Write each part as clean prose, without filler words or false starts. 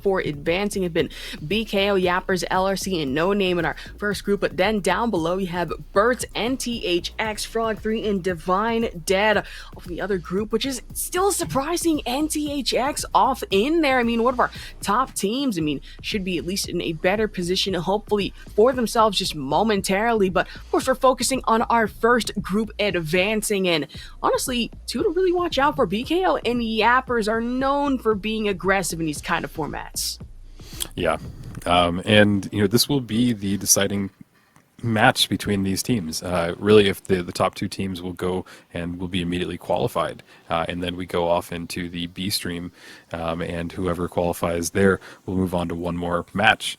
4 advancing have been BKO, Yappers, LRC, and No Name in our first group. But then down below, you have Birds, NTHX, Frog 3, and Divine Dead off the other group, which is still surprising. NTHX off in there. I mean, one of our top teams, I mean, should be at least in a better position, hopefully, for themselves just momentarily. But of course, we're focusing on our first group advancing. And honestly, two to really watch out for. BKO and Yappers are known for being aggressive in these kind of formats. Yeah. And, this will be the deciding match between these teams. Really, if the top two teams will go and will be immediately qualified, and then we go off into the B stream, and whoever qualifies there will move on to one more match.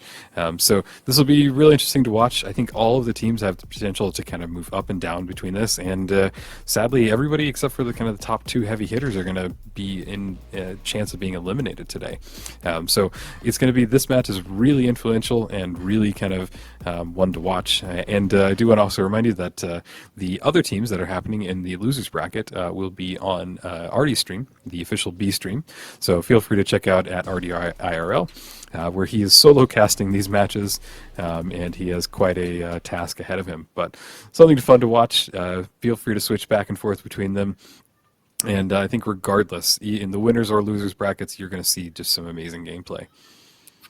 So this will be really interesting to watch. I think all of the teams have the potential to kind of move up and down between this, and sadly, everybody except for the kind of the top two heavy hitters are going to be in a chance of being eliminated today. So it's going to be, this match is really influential and really kind of one to watch. And I do want to also remind you that the other teams that are happening in the losers bracket will be on Artie's stream, the official B stream. So feel free to check out at Artie IRL, where he is solo casting these matches, and he has quite a task ahead of him. But something fun to watch. Feel free to switch back and forth between them. And I think regardless, in the winners or losers brackets, you're going to see just some amazing gameplay.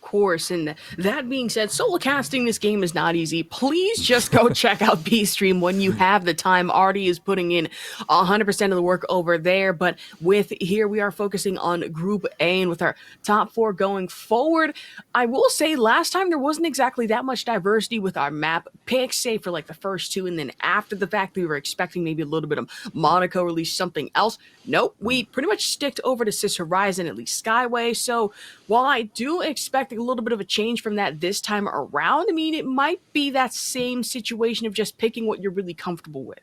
Course. And that being said, solo casting this game is not easy. Please just go check out B Stream when you have the time. Artie is putting in 100% of the work over there. But with here, we are focusing on Group A, and with our top 4 going forward, I will say last time there wasn't exactly that much diversity with our map picks, say for like the first 2, and then after the fact we were expecting maybe a little bit of Monaco release something else. Nope, we pretty much sticked over to Sis Horizon, at least Skyway. So while I do expect a little bit of a change from that this time around, I mean, it might be that same situation of just picking what you're really comfortable with.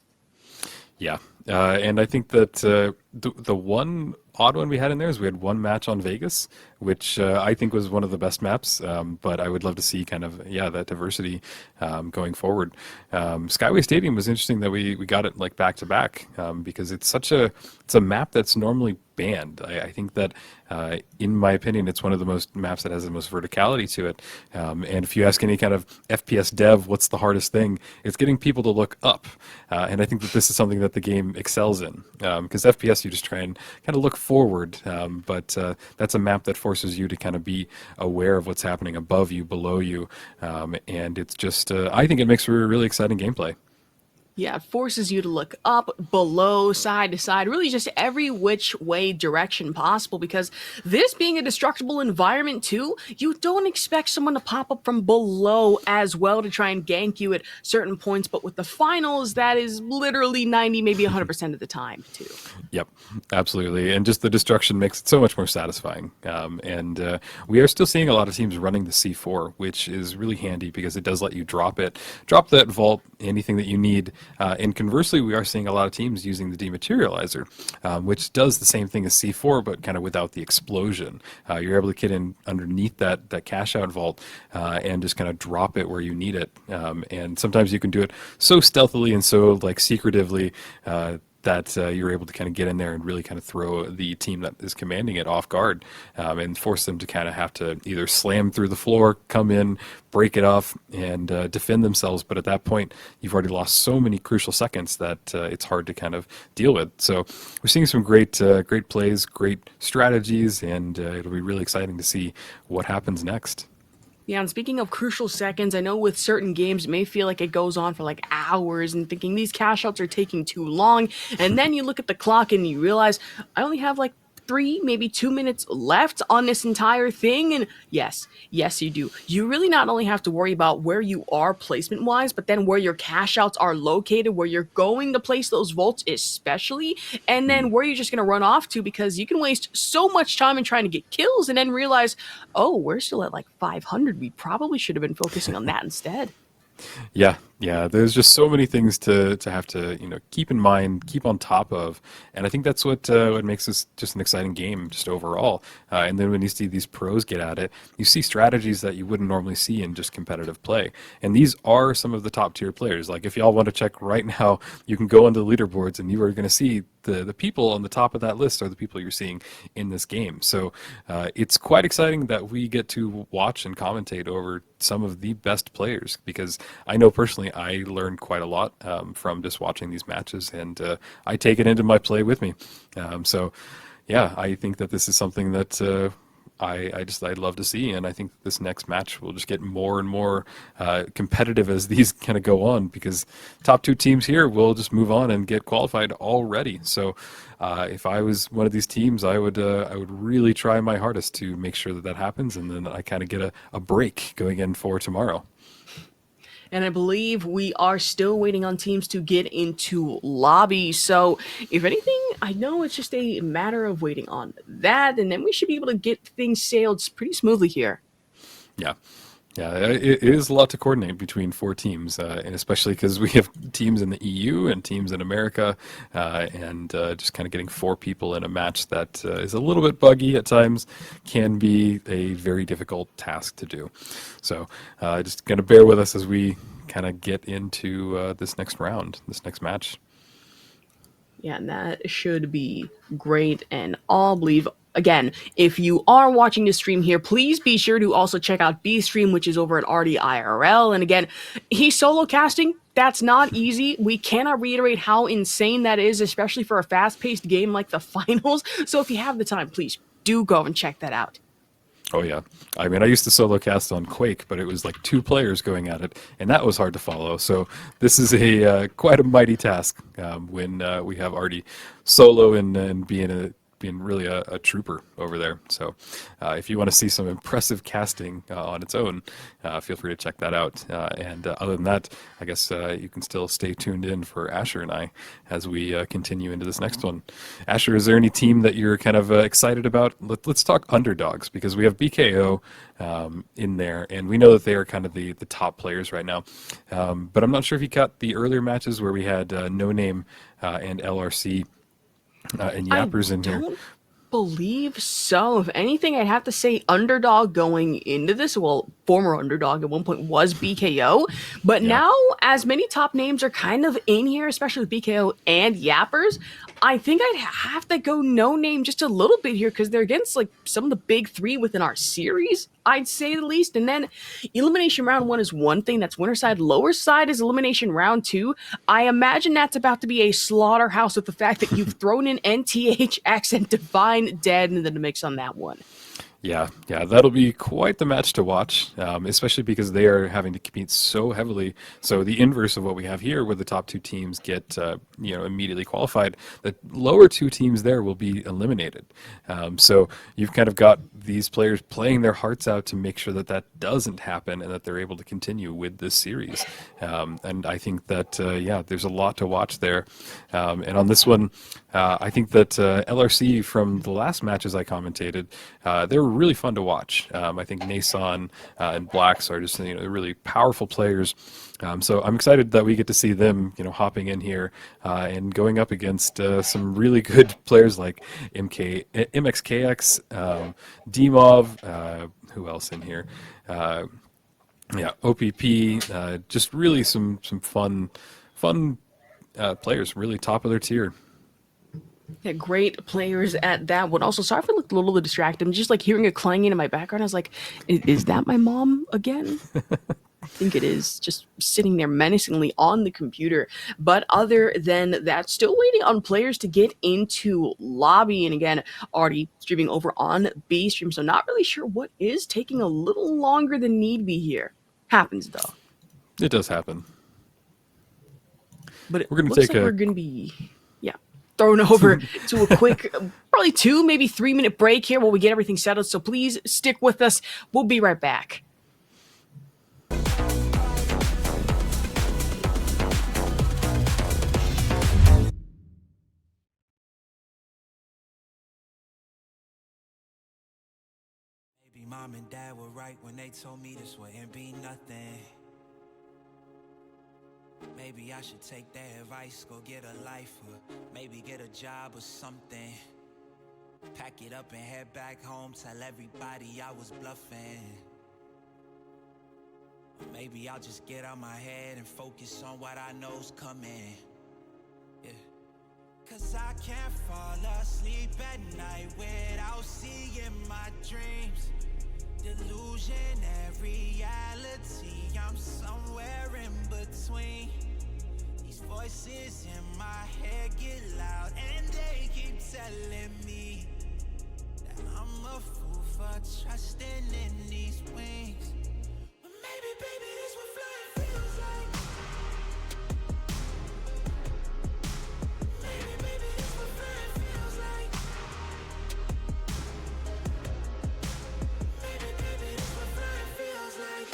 Yeah, and I think that the one odd one we had in there is we had one match on Vegas, which I think was one of the best maps, but I would love to see kind of, that diversity going forward. Skyway Stadium was interesting that we got it like back to back, because it's a map that's normally banned. I think that, in my opinion, it's one of the most maps that has the most verticality to it. And if you ask any kind of FPS dev, what's the hardest thing? It's getting people to look up. And I think that this is something that the game excels in, because FPS, you just try and kind of look forward. But that's a map that forces you to kind of be aware of what's happening above you, below you. And it's just, I think it makes for a really exciting gameplay. Yeah, it forces you to look up, below, side to side, really just every which way direction possible, because this being a destructible environment too, you don't expect someone to pop up from below as well to try and gank you at certain points, but with the finals, that is literally 90, maybe 100% of the time too. Yep, absolutely. And just the destruction makes it so much more satisfying. And we are still seeing a lot of teams running the C4, which is really handy because it does let you drop that vault, anything that you need. And conversely, we are seeing a lot of teams using the dematerializer, which does the same thing as C4, but kind of without the explosion. You're able to get in underneath that cash out vault and just kind of drop it where you need it. And sometimes you can do it so stealthily and so like secretively that you're able to kind of get in there and really kind of throw the team that is commanding it off guard, and force them to kind of have to either slam through the floor, come in, break it off, and defend themselves. But at that point, you've already lost so many crucial seconds that it's hard to kind of deal with. So we're seeing some great plays, great strategies, and it'll be really exciting to see what happens next. Yeah, and speaking of crucial seconds, I know with certain games, it may feel like it goes on for like hours and thinking these cash outs are taking too long. And then you look at the clock and you realize I only have like 3, maybe 2 minutes left on this entire thing. And yes, you do. You really not only have to worry about where you are placement wise, but then where your cash outs are located, where you're going to place those vaults, especially, and then where you're just going to run off to, because you can waste so much time in trying to get kills and then realize, oh, we're still at like 500. We probably should have been focusing on that instead. Yeah, Yeah, there's just so many things to have to keep in mind, keep on top of, and I think that's what makes this just an exciting game just overall. And then when you see these pros get at it, you see strategies that you wouldn't normally see in just competitive play. And these are some of the top tier players. Like if y'all want to check right now, you can go onto the leaderboards and you are going to see the people on the top of that list are the people you're seeing in this game. So it's quite exciting that we get to watch and commentate over some of the best players, because I know personally I learned quite a lot from just watching these matches, and I take it into my play with me. So yeah, I think that this is something that I'd love to see, and I think this next match will just get more and more competitive as these kind of go on, because top two teams here will just move on and get qualified already. So if I was one of these teams, I would really try my hardest to make sure that that happens, and then I kind of get a break going in for tomorrow. And I believe we are still waiting on teams to get into lobby. So, if anything, I know it's just a matter of waiting on that, and then we should be able to get things sailed pretty smoothly here. Yeah. Yeah, it is a lot to coordinate between four teams, and especially because we have teams in the EU and teams in America, and just kind of getting four people in a match that is a little bit buggy at times can be a very difficult task to do. So just going to bear with us as we kind of get into this next round, this next match. Yeah, and that should be great. And I'll believe, again, if you are watching this stream here, please be sure to also check out B Stream, which is over at RDIRL. And again, he's solo casting. That's not easy. We cannot reiterate how insane that is, especially for a fast paced game like the finals. So if you have the time, please do go and check that out. Oh yeah, I mean, I used to solo cast on Quake, but it was like two players going at it, and that was hard to follow. So this is a quite a mighty task when we have Artie solo and being really a trooper over there. So if you want to see some impressive casting on its own, feel free to check that out. And other than that, I guess you can still stay tuned in for Asher and I as we continue into this next one. Asher, is there any team that you're kind of excited about? Let's talk underdogs, because we have BKO in there, and we know that they are kind of the top players right now. But I'm not sure if you caught the earlier matches where we had No Name and LRC and I Yappers in here. don't believe so. If anything, I'd have to say underdog going into this. Well, former underdog at one point was BKO, but Yeah. now as many top names are kind of in here, especially with BKO and Yappers, I think I'd have to go no name just a little bit here because they're against like some of the big three within our series, I'd say the least. And then elimination round one is one thing. That's winner side. Lower side is elimination round two. I imagine that's about to be a slaughterhouse with the fact that you've thrown in NTHX and Divine Dead into the mix on that one. Yeah, that'll be quite the match to watch, especially because they are having to compete so heavily. So the inverse of what we have here, where the top two teams get immediately qualified, the lower two teams there will be eliminated. So you've kind of got these players playing their hearts out to make sure that that doesn't happen and that they're able to continue with this series. And I think that there's a lot to watch there. And on this one, I think that LRC from the last matches I commentated, they were really fun to watch. I think Nason and Blacks are just really powerful players. So I'm excited that we get to see them, hopping in here and going up against some really good players like MXKX, DMOV, who else in here? Yeah, OPP, just really some fun players, really top of their tier. Yeah, great players at that one. Also, sorry if I looked a little bit distracted. I'm just like hearing a clanging in my background. I was like, is that my mom again? I think it is, just sitting there menacingly on the computer. But other than that, still waiting on players to get into lobby. And again, already streaming over on B Stream. So not really sure what is taking a little longer than need be here. Happens though. It does happen. But it We're going to looks take like we're going to be, yeah, thrown over to a quick, probably 2, maybe 3 minute break here while we get everything settled. So please stick with us. We'll be right back. Maybe mom and dad were right when they told me this wouldn't be nothing. Maybe I should take that advice, go get a life, or maybe get a job or something. Pack it up and head back home, tell everybody I was bluffing. Or maybe I'll just get out my head and focus on what I know's coming. Yeah. Cause I can't fall asleep at night without seeing my dreams. Delusion and reality, I'm somewhere in between. These voices in my head get loud and they keep telling me that I'm a fool for trusting in these wings. But maybe, baby, this what flying feels like. Maybe, baby, this what flying feels like. Maybe, baby, this what flying feels like.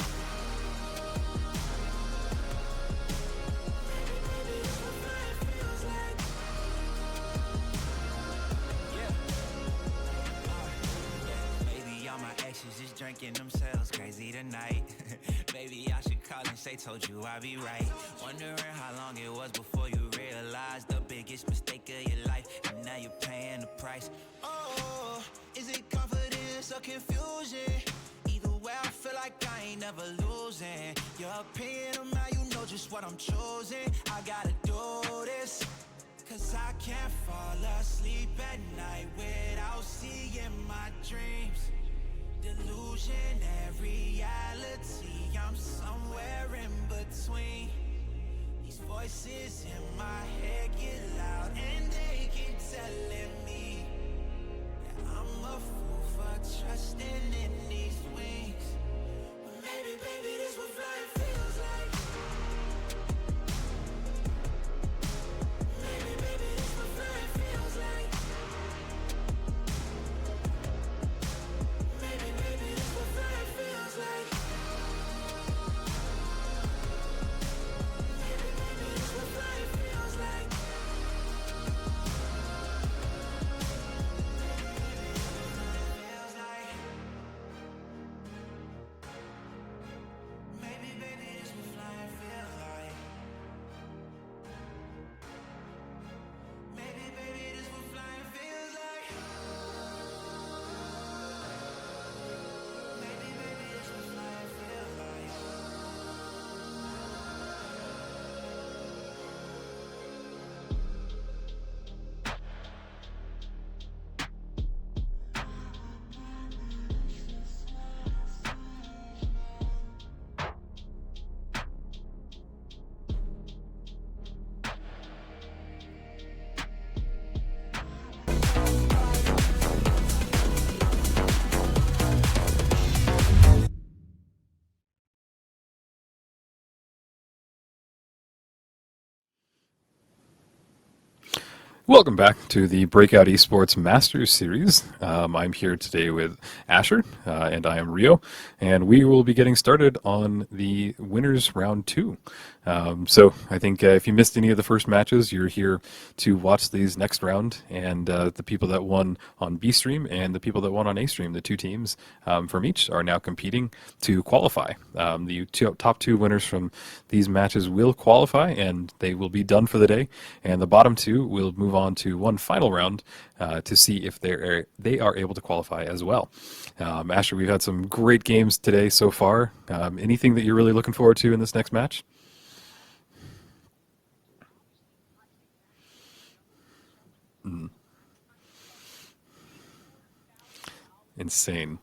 Maybe, baby, this what flying feels like. Maybe all my exes just drinking themselves crazy tonight. Maybe I should call and say, told you I'd be right. Wondering how long it was before you realized the biggest mistake of your life, and now you're paying the price. Oh, is it confidence or confusion? Either way, I feel like I ain't never losing. Your opinion of mine, you know just what I'm choosing. I gotta do this, cause I can't fall asleep at night without seeing my dreams. Delusion and reality, I'm somewhere in between. These voices in my head get loud and they keep telling me that I'm a fool for trusting in these wings. But maybe, baby, this what flying feels like. Maybe, baby, this what flying feels like. Maybe, baby, this what flying feels like. Maybe, baby, this what flying feels like. Feels like. Maybe, baby, this what flying feels like. Maybe, baby, this what flying feels like. Maybe, baby, this what flying feels like. Welcome back to the Breakout Esports Masters Series. I'm here today with Asher, and I am Rio, and we will be getting started on the winners round 2. So I think if you missed any of the first matches, you're here to watch these next round, and the people that won on B stream and the people that won on A stream, the two teams from each, are now competing to qualify. The top 2 winners from these matches will qualify, and they will be done for the day, and the bottom 2 will move on to one final round to see if they are able to qualify as well. Asher, we've had some great games today so far. Anything that you're really looking forward to in this next match? Insane.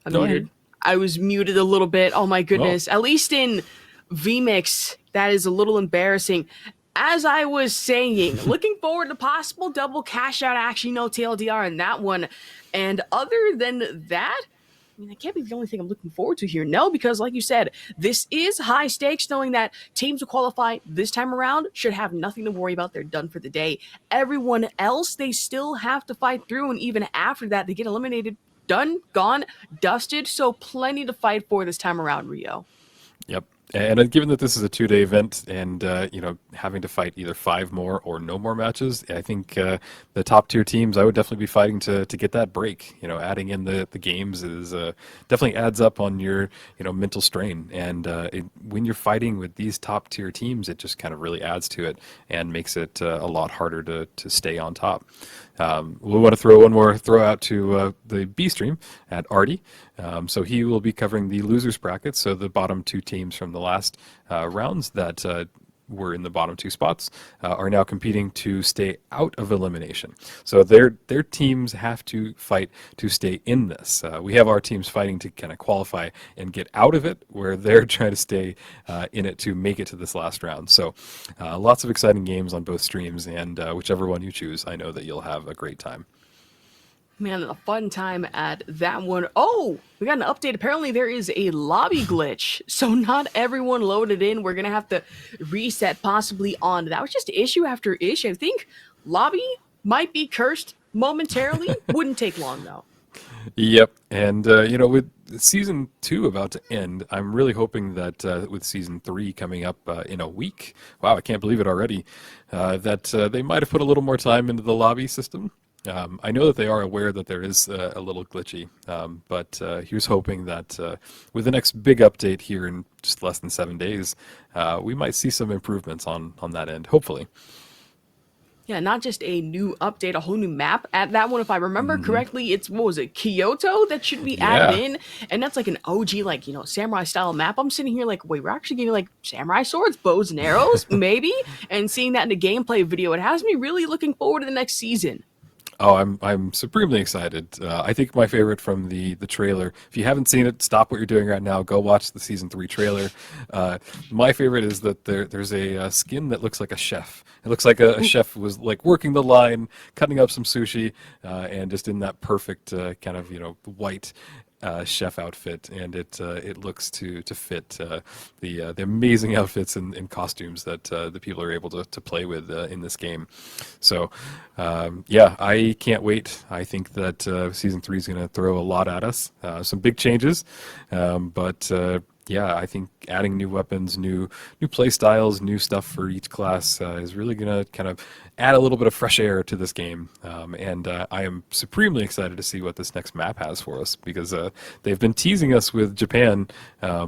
I'm No, I hear muted. you. I was muted a little bit. Oh my goodness. At least in VMix, that is a little embarrassing. As I was saying, looking forward to possible double cash out action, no TLDR in that one. And other than that, I mean, that can't be the only thing I'm looking forward to here. No, because like you said, this is high stakes, knowing that teams who qualify this time around should have nothing to worry about. They're done for the day. Everyone else, they still have to fight through. And even after that, they get eliminated. Done, gone, dusted. So plenty to fight for this time around, Rio. Yep. And given that this is a 2-day event, and having to fight either 5 more or no more matches, I think the top tier teams, I would definitely be fighting to get that break. Adding in the games is definitely adds up on your mental strain, and when you're fighting with these top tier teams, it just kind of really adds to it and makes it a lot harder to stay on top. We want to throw one more throw out to the B stream at Artie. So he will be covering the losers bracket, so the bottom 2 teams from the last rounds that were in the bottom 2 spots are now competing to stay out of elimination. So their teams have to fight to stay in this. We have our teams fighting to kind of qualify and get out of it, where they're trying to stay in it to make it to this last round. So lots of exciting games on both streams, and whichever one you choose, I know that you'll have a great time. Man, a fun time at that one. Oh, we got an update. Apparently there is a lobby glitch. So not everyone loaded in. We're going to have to reset possibly on. That was just issue after issue. I think lobby might be cursed momentarily. Wouldn't take long, though. Yep. And, with season 2 about to end, I'm really hoping that with season 3 coming up in a week, wow, I can't believe it already, that they might have put a little more time into the lobby system. I know that they are aware that there is a little glitchy, but here's hoping that with the next big update here in just less than 7 days, we might see some improvements on that end, hopefully. Yeah, not just a new update, a whole new map. At that one, if I remember correctly, it's, what was it, Kyoto that should be added in? And that's like an OG, samurai style map. I'm sitting here like, wait, we're actually getting samurai swords, bows and arrows, maybe? And seeing that in a gameplay video, it has me really looking forward to the next season. Oh, I'm supremely excited. I think my favorite from the trailer. If you haven't seen it, stop what you're doing right now. Go watch the season 3 trailer. My favorite is that there's a skin that looks like a chef. It looks like a chef was working the line, cutting up some sushi, and just in that perfect kind of white chef outfit, and it looks to fit the amazing outfits and costumes that the people are able to play with in this game. So I can't wait. I think that season 3 is going to throw a lot at us, some big changes, but I think adding new weapons, new play styles, new stuff for each class is really going to kind of add a little bit of fresh air to this game. And I am supremely excited to see what this next map has for us, because they've been teasing us with Japan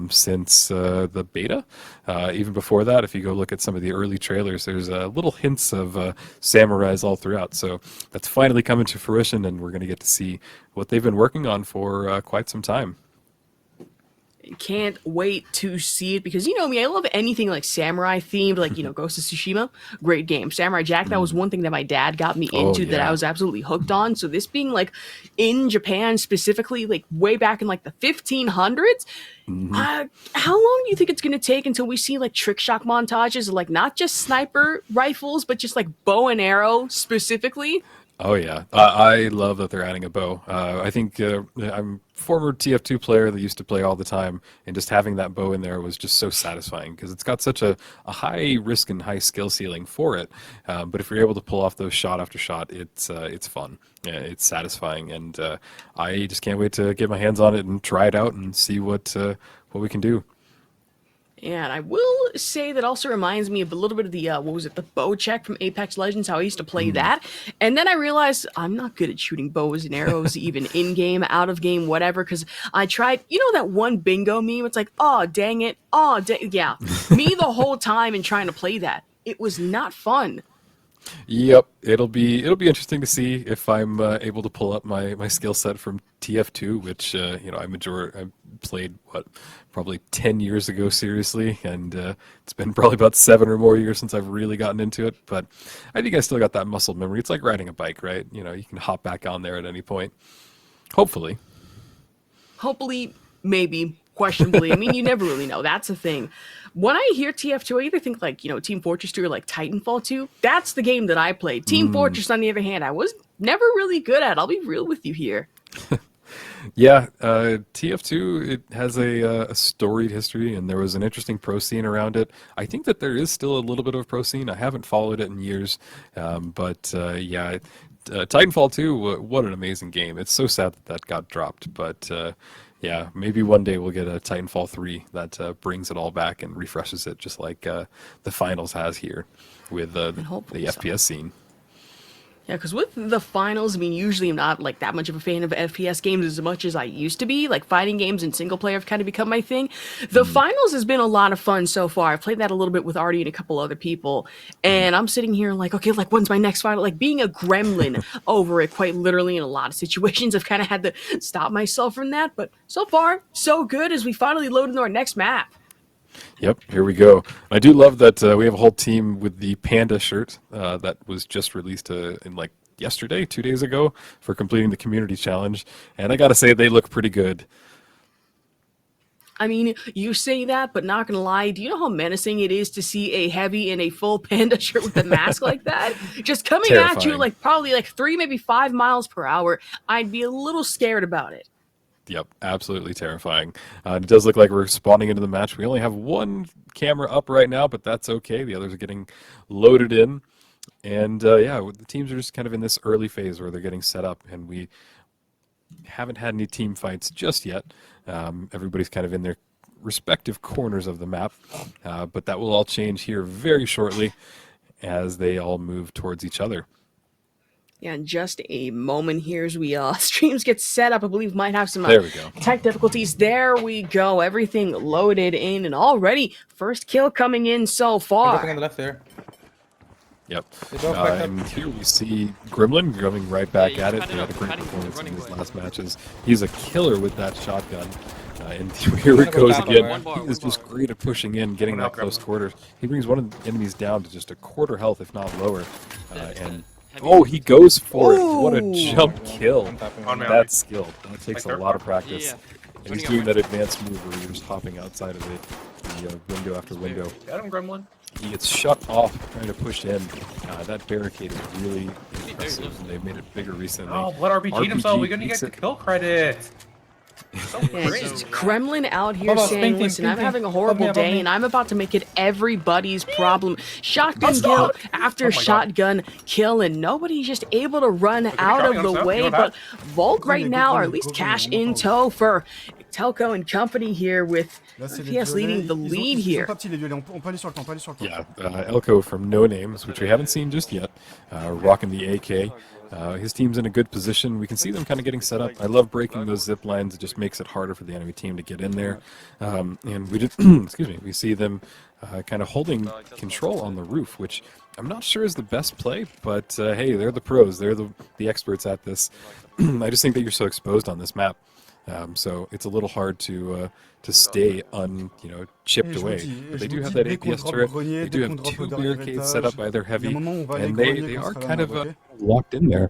since the beta. Even before that, if you go look at some of the early trailers, there's little hints of samurais all throughout. So that's finally coming to fruition, and we're going to get to see what they've been working on for quite some time. Can't wait to see it, because you know me, I love anything samurai themed, Ghost of Tsushima. Great game. Samurai Jack, that was one thing that my dad got me into that I was absolutely hooked on. So this being in Japan specifically, way back in the 1500s, how long do you think it's going to take until we see trick shot montages of not just sniper rifles, but just bow and arrow specifically? Oh yeah, I love that they're adding a bow. I think I'm a former TF2 player that used to play all the time, and just having that bow in there was just so satisfying, because it's got such a high risk and high skill ceiling for it. But if you're able to pull off those shot after shot, it's fun. Yeah, it's satisfying, and I just can't wait to get my hands on it and try it out and see what we can do. And I will say that also reminds me of a little bit of the, the bow check from Apex Legends, how I used to play that. And then I realized I'm not good at shooting bows and arrows, even in-game, out-of-game, whatever, because I tried, that one bingo meme? It's oh, dang it. Oh, yeah. Me the whole time and trying to play that. It was not fun. Yep, it'll be interesting to see if I'm able to pull up my skill set from TF2, which I played probably 10 years ago seriously, and it's been probably about 7 or more years since I've really gotten into it. But I think I still got that muscle memory. It's like riding a bike, right? You can hop back on there at any point. Hopefully, maybe. Questionably. I mean, you never really know. That's the thing. When I hear TF2, I either think Team Fortress 2 or Titanfall 2. That's the game that I played. Team Fortress, on the other hand, I was never really good at. I'll be real with you here. Yeah, TF2, it has a storied history, and there was an interesting pro scene around it. I think that there is still a little bit of a pro scene. I haven't followed it in years, but Titanfall 2, what an amazing game. It's so sad that got dropped, but Yeah, maybe one day we'll get a Titanfall 3 that brings it all back and refreshes it, just like the finals has here with the hopefully so. FPS scene. Yeah, because with the finals, I mean, usually I'm not like that much of a fan of FPS games as much as I used to be. Like fighting games and single player have kind of become my thing. The finals has been a lot of fun so far. I've played that a little bit with Artie and a couple other people, and I'm sitting here like, okay, like when's my next final? Like being a gremlin over it, quite literally in a lot of situations. I've kind of had to stop myself from that, but so far so good as we finally load into our next map. Yep, here we go. I do love that we have a whole team with the panda shirt that was just released in like yesterday, 2 days ago, for completing the community challenge. And I gotta say, they look pretty good. I mean, you say that, but not gonna lie, do you know how menacing it is to see a heavy in a full panda shirt with a mask like that? Just coming at you Terrifying. like probably like 3, maybe 5 miles per hour. I'd be a little scared about it. Yep, absolutely terrifying. It does look like we're spawning into the match. We only have one camera up right now, but that's okay. The others are getting loaded in. And yeah, the teams are just kind of in this early phase where they're getting set up, and we haven't had any team fights just yet. Everybody's kind of in their respective corners of the map, but that will all change here very shortly as they all move towards each other. Yeah, in just a moment here as we streams get set up. I believe might have some There we go. tech difficulties. There we go. Everything loaded in, and already first kill coming in so Nothing on far. the left there. Yep. They both back up. And here we see Gremlin going right back Yeah, at he's it. They cutting had a up, great cutting, performance running in his away. last matches. He's a killer with that shotgun. And here it go goes down again. one bar, He is one just bar. great at pushing in, getting that close quarter. He brings one of the enemies down to just a quarter health, if not lower. And oh, he goes for it. What a Ooh. jump kill. I'm tapping. On me, That's skilled. That takes Like a lot of practice. Yeah. And he's doing that advanced move where you're just hopping outside of the window after window. Got him, Gremlin. He gets shut off trying to push in. That barricade is really impressive, and they've made it bigger recently. Oh, what RPG'd himself? We're gonna takes get the it- kill credit. So Yeah, great. it's just Kremlin out here Hold on, saying, ping, listen, ping, I'm ping. having a Above horrible me, above day me. and I'm about to make it everybody's problem. Shotgun Let's kill go. after Oh my God. shotgun kill, and nobody's just able to run out coming of the on, Seth. way. You want But that? Volk right Go, now, go, or at go, least go, cash go, in go. tow for Telco and company here with Là, c'est les FPS leading the violets. lead Ils sont here. pas petits les violets, on peut aller sur le camp, on peut aller sur le camp. Yeah, Elko from No Names, which we haven't seen just yet, rocking the AK. His team's in a good position. We can see them kind of getting set up. I love breaking those zip lines. It just makes it harder for the enemy team to get in there. And we did, excuse me, we see them kind of holding control on the roof, which I'm not sure is the best play, but hey, they're the pros. They're the experts at this. I just think that you're so exposed on this map. So it's a little hard to stay chipped Et je vous away. dis, But they je do vous have dis, that dès qu'on APS drop turret. grenier, They do dès have qu'on drop 2 le dernier barricades set up étage, by their il y a heavy, un moment où on va aller and grenier they quand are ce sera kind la of main, ok? locked in there.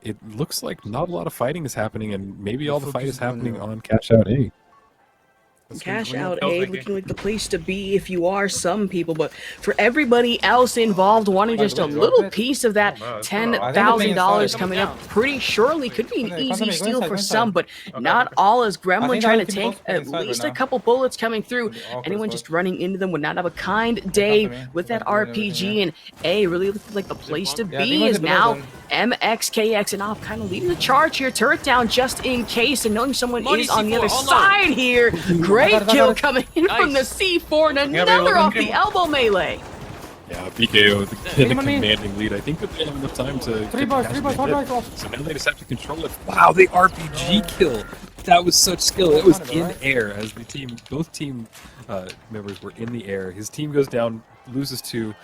It looks like not a lot of fighting is happening, and maybe all the fight is Focus happening grenier. on Cash Out A. Parce que Cash le grenier- out No, aid thank you. looking like the place to be if you are some people, but for everybody else involved wanting just a little piece of that $10,000 coming up pretty surely could be an easy steal for some, but not all as Gremlin think trying to that tank people at inside least right a now. couple bullets coming through. Awkward Anyone spot. just running into them would not have a kind day to me. with that That's doing everything, RPG, and A really looks like the place to Yeah, be demons is are below now them. MXKX and off kind of leading the charge here. Turret down just in case, and knowing someone Money is on the C4, other hold on. side here. Great got it, kill got it. coming in from the Nice. C4 and Yeah, another we're off looking- the elbow melee. Yeah, BKO, the Game on me. commanding lead. I think that they have enough time to Three get bars, Cash three bars, Out hard hit. right. So now they just have to control it. Wow, the RPG kill. That was such skill. It was in air as both team members were in the air. His team goes down, loses 2.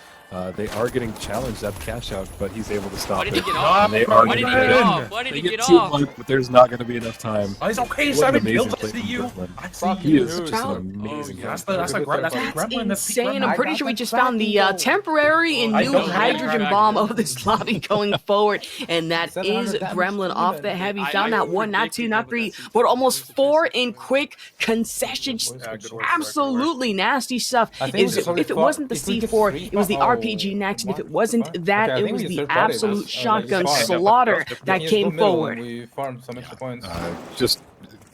They are getting challenged at the cash out, but he's able to stop Why did he it. get off? And they are Why did going he to get get off? it. Why did They he get get 2 off? mark, but there's not going to be enough time. Oh, he's okay. What an 7 amazing kills. I play see from you. Gremlin. I see He you. is just Wow. an amazing That's guy. the Gremlin. That's That's Gremlin. insane. I'm I pretty got sure we the just found the tracking, though. temporary and I new don't know hydrogen that. bomb of this lobby going forward, and that is 700 damage Gremlin to off even. the heavy. I Found not one, not predicted two, him not with 3, that but C4 almost with 4 the in quick concessions. Yeah, good work, Absolutely nasty stuff. I think Is we just if it only wasn't the if we get C4, three- it was the oh, RPG next, and if it wasn't okay, that, I it think was we the just third party. absolute Like, shotgun fine. slaughter that Let's came go middle forward. and we farmed some extra points. Just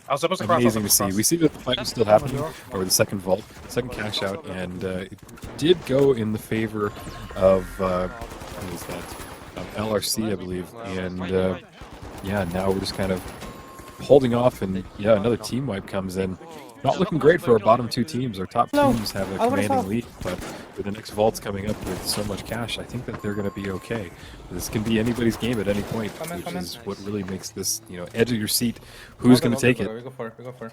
I was supposed to cross. amazing to see. We see that the fight was still happening over the second vault, second cash out, and it did go in the favor of what was that? Of LRC, I believe. And yeah, now we're just kind of holding off, and yeah, another team wipe comes in. Not looking great for our bottom two teams. Our top teams have a commanding lead, but with the next vaults coming up with so much cash, I think that they're going to be okay. This can be anybody's game at any point, which is what really makes this, edge of your seat. Who's going to take it? We go for it. We go for it.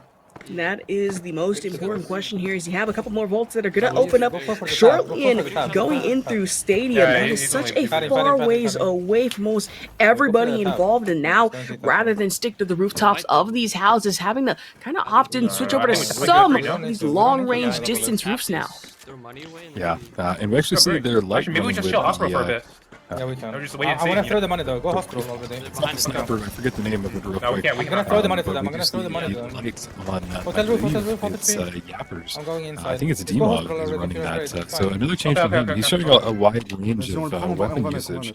That is the most important question here. Is you have a couple more vaults that are going to open up shortly and going in through Stadium. That is such a far ways away from almost everybody involved. And now, rather than stick to the rooftops of these houses, having to kind of opt in, switch over to some of these long-range distance roofs now. Yeah, and we actually see their light Maybe we just with chill hospital for a bit. Yeah, we can. Or just wait and I see, want to you throw know. the money though. Go hospital already. It's not the sniper, I forget the name of it real No, we quick. can't. We I'm gonna cannot. throw the money to But them. we I'm gonna just throw the need money to the them. lights on, Hotel roof, hotel roof, hotel it's roof. Yappers. I'm going inside. I think it's a Go D-Mod hospital who's already, running okay, that. great, So fine. another change from him. He's showing a wide range of weapon usage,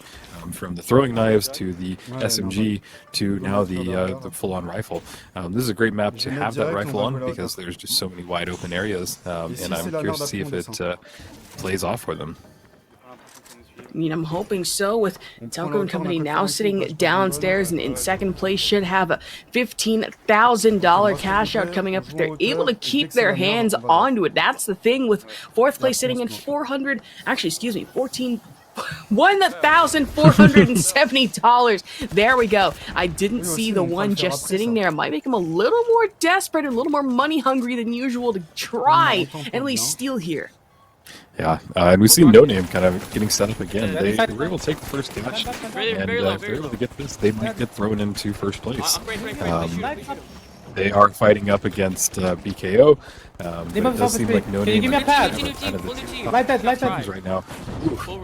from the throwing knives to the SMG to now the full-on rifle. This is a great map to have that rifle on because there's just so many wide open areas, and I'm curious to see if it plays off for them. I mean, I'm hoping so, with Telco and Company now sitting downstairs and in second place, should have a $15,000 cash out coming up if they're able to keep their hands onto it. That's the thing, with fourth place sitting in $1,470. There we go. I didn't see the one just sitting there. It might make him a little more desperate and a little more money hungry than usual to try and at least steal here. Yeah, and we see No Name kind of getting set up again. They were able to take the first catch, and if they're able to get this, they might get thrown into first place. They are fighting up against BKO, but it does seem like No Can you Name give me a pad? light that right now.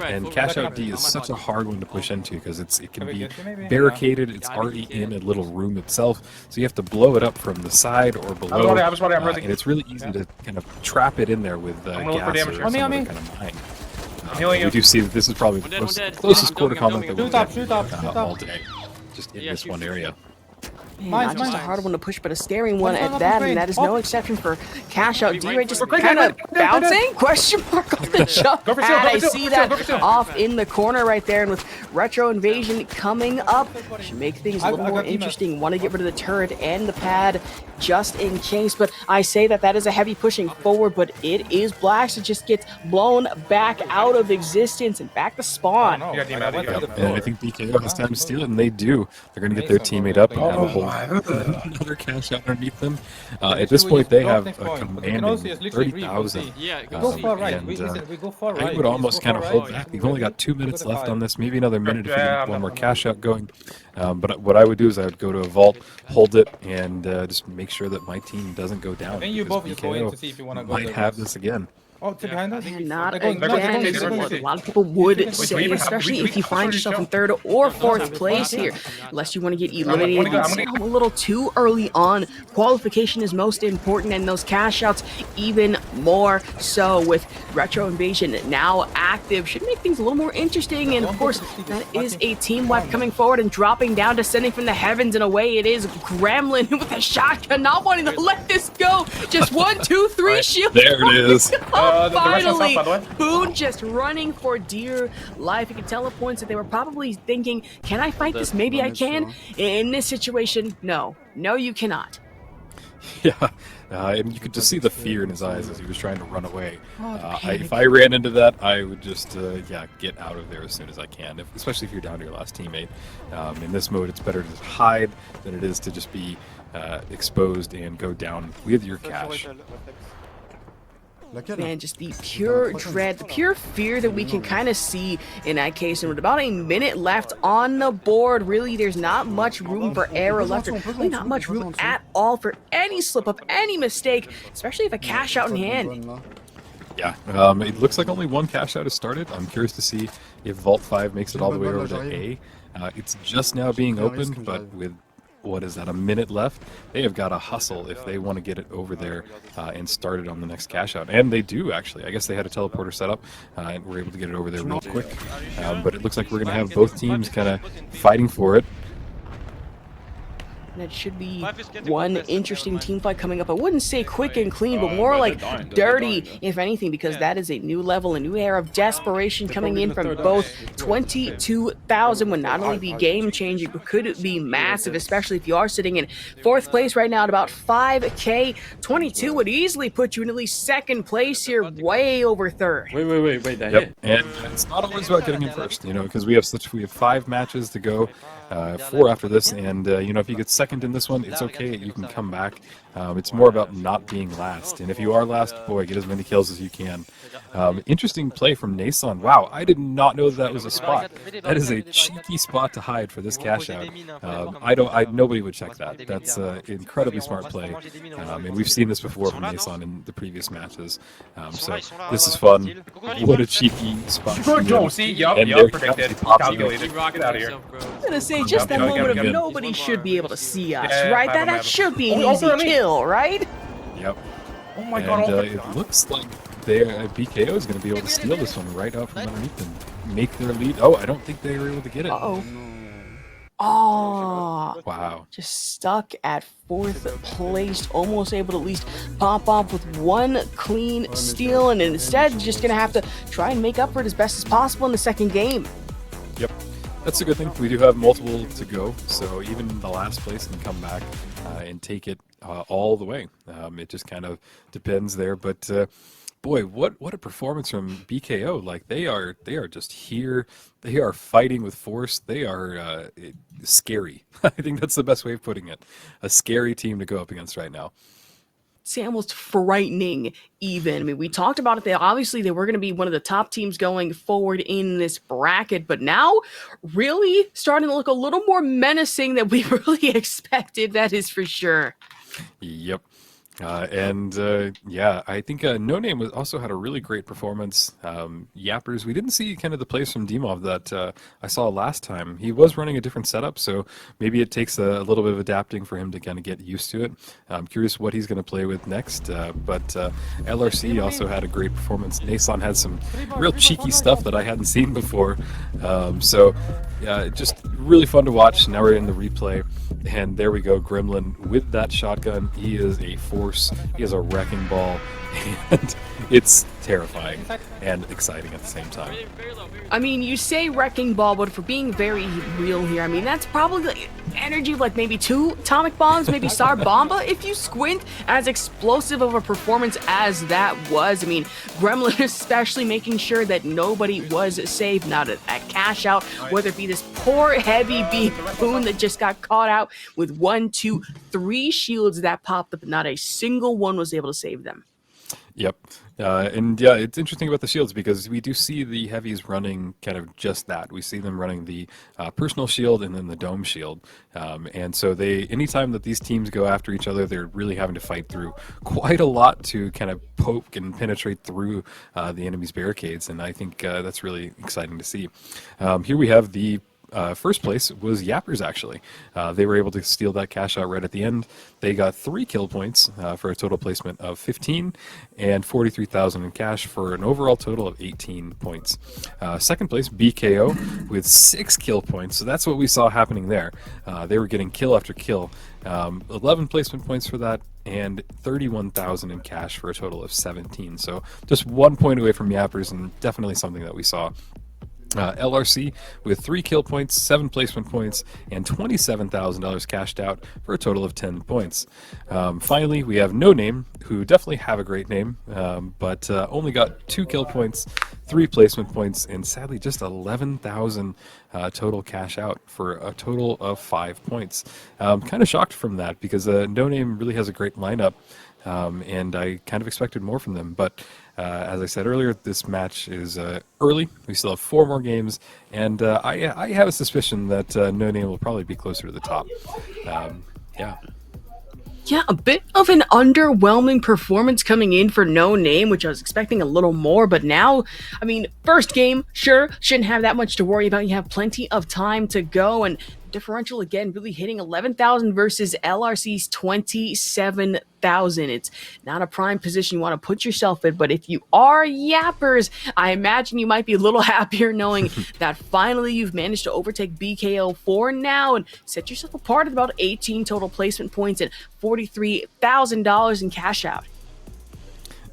And Cash Out D is such a hard one to push into because it can be barricaded. It's already in a little room itself, so you have to blow it up from the side or below. And it's really easy to kind of trap it in there with gas or some other kind of mine. We do see that this is probably the closest quarter combat that we'll get all day, just in this one area. Man, not just a hard one to push, but a scary one at that, and that is no exception for Cash Out. D-Ray just kind of bouncing? Question mark off the jump pad. I see that off in the corner right there, and with Retro Invasion coming up, should make things a little more interesting. Want to get rid of the turret and the pad just in case, but I say that is a heavy pushing forward, but it is Blacks. It just gets blown back out of existence and back to spawn. And I think BKO has time to steal it, and they do. They're going to get their teammate up and have a whole another cash out underneath them. At this point, they have a commanding 30,000. I would almost kind of hold back. We've only got 2 minutes left on this, maybe another minute if we get one more cash out going. But what I would do is I would go to a vault, hold it, and just make sure that my team doesn't go down. BKO might have this again. Oh, to behind us? And not again, what a lot of people would say, especially if you find yourself in third or fourth place here, unless you want to get eliminated. A little too early on. Qualification is most important, and those cash outs even more so. With Retro Invasion now active, should make things a little more interesting. And of course, that is a team wipe coming forward and dropping down, descending from the heavens. In a way, it is Gremlin with a shotgun, not wanting to let this go. Just 1, 2, 3 shield. There it is. Finally, Boone just running for dear life. You can tell at points that they were probably thinking, can I fight this? Maybe I can. In this situation, no. No, you cannot. Yeah, and you could just see the fear in his eyes as he was trying to run away. If I ran into that, I would just, get out of there as soon as I can, especially if you're down to your last teammate. In this mode, it's better to hide than it is to just be exposed and go down with your cash. Man, just the pure dread, the pure fear that we can kind of see in that case. And with about a minute left on the board, really, there's not much room for error left, or really not much room at all for any slip-up, any mistake, especially if a cash out in hand. Yeah, it looks like only one cash out has started. I'm curious to see if Vault 5 makes it all the way over to A. It's just now being opened, but with what is that, a minute left, they have got to hustle if they want to get it over there and start it on the next cash out. And they do, actually. I guess they had a teleporter set up and were able to get it over there real quick. But it looks like we're going to have both teams kind of fighting for it. And it should be one interesting team fight coming up. I wouldn't say quick and clean, but more like dirty, if anything, because that is a new level, a new era of desperation coming in from both. 22,000 would not only be game-changing, but could be massive, especially if you are sitting in 4th place right now at about 5K. 22 would easily put you in at least 2nd place here, way over 3rd. Wait, that Yep, hit. and it's not always about getting in first, because we have 5 matches to go, 4 after this, and if you get second in this one, it's okay. You can come back. It's more about not being last, and if you are last, boy, get as many kills as you can. Interesting play from Nason. Wow, I did not know that was a spot. That is a cheeky spot to hide for this cash out. Nobody would check that. That's an incredibly smart play, and we've seen this before from Nason in the previous matches. So this is fun. What a cheeky spot. Good goal. See, yup, And there he predicted, comes, he pops calculated. Oh, Get out of here. I'm gonna say just that Yeah, moment yeah, of yeah. nobody should be able to see us, Yeah, right? I That remember. should be an Oh, easy also me. kill, right? Yep. Oh my And god. it looks like BKO is going to be able to steal this one right out from underneath and make their lead. Oh, I don't think they were able to get it. Uh-oh. Oh, Wow. just stuck at 4th place, almost able to at least pop off with one clean steal, and instead just gonna have to try and make up for it as best as possible in the 2nd game. Yep. That's a good thing. We do have multiple to go, so even the last place can come back and take it all the way. It just kind of depends there, but boy, what a performance from BKO! Like they are just here. They are fighting with force. They are scary. I think that's the best way of putting it. A scary team to go up against right now. Say almost frightening even. I mean, we talked about it. They were going to be one of the top teams going forward in this bracket, but now really starting to look a little more menacing than we really expected. That is for sure. Yep. Yeah, I think No Name also had a really great performance. Yappers, we didn't see kind of the plays from Dimov that I saw last time. He was running a different setup, so maybe it takes a little bit of adapting for him to kind of get used to it. I'm curious what he's going to play with next, but LRC also had a great performance. Nason had some real cheeky stuff that I hadn't seen before. Just really fun to watch. Now we're in the replay, and there we go. Gremlin with that shotgun. He is a force. He is a wrecking ball, and it's terrifying and exciting at the same time. I mean, you say wrecking ball, but for being very real here, I mean, that's probably like energy of like maybe 2 atomic bombs, maybe Star Bomba, if you squint. As explosive of a performance as that was. I mean, Gremlin especially making sure that nobody was safe, not at cash out, whether it be this poor heavy Boon that just got caught out with 1, 2, 3 shields that popped up, and not a single one was able to save them. Yep. And yeah, it's interesting about the shields because we do see the heavies running kind of just that. We see them running the personal shield and then the dome shield. And so anytime that these teams go after each other, they're really having to fight through quite a lot to kind of poke and penetrate through the enemy's barricades. And I think that's really exciting to see. Here we have the first place was Yappers, actually. They were able to steal that cash out right at the end. They got 3 kill points for a total placement of 15 and 43,000 in cash for an overall total of 18 points. Second place, BKO with 6 kill points. So that's what we saw happening there. They were getting kill after kill. 11 placement points for that and 31,000 in cash for a total of 17. So just 1 point away from Yappers, and definitely something that we saw. LRC with 3 kill points, 7 placement points, and $27,000 cashed out for a total of 10 points. Finally, we have No Name, who definitely have a great name, but only got 2 kill points, 3 placement points, and sadly just 11,000 total cash out for a total of 5 points. Kind of shocked from that because No Name really has a great lineup. And I kind of expected more from them. But as I said earlier, this match is early. We still have 4 more games, and I have a suspicion that No Name will probably be closer to the top. Yeah. Yeah, a bit of an underwhelming performance coming in for No Name, which I was expecting a little more, but now, I mean, first game, sure, shouldn't have that much to worry about. You have plenty of time to go, and differential again really hitting 11,000 versus LRC's 27,000. It's not a prime position you want to put yourself in, but if you are yappers, I imagine you might be a little happier knowing that finally you've managed to overtake BKO for now and set yourself apart at about 18 total placement points and $43,000 in cash out.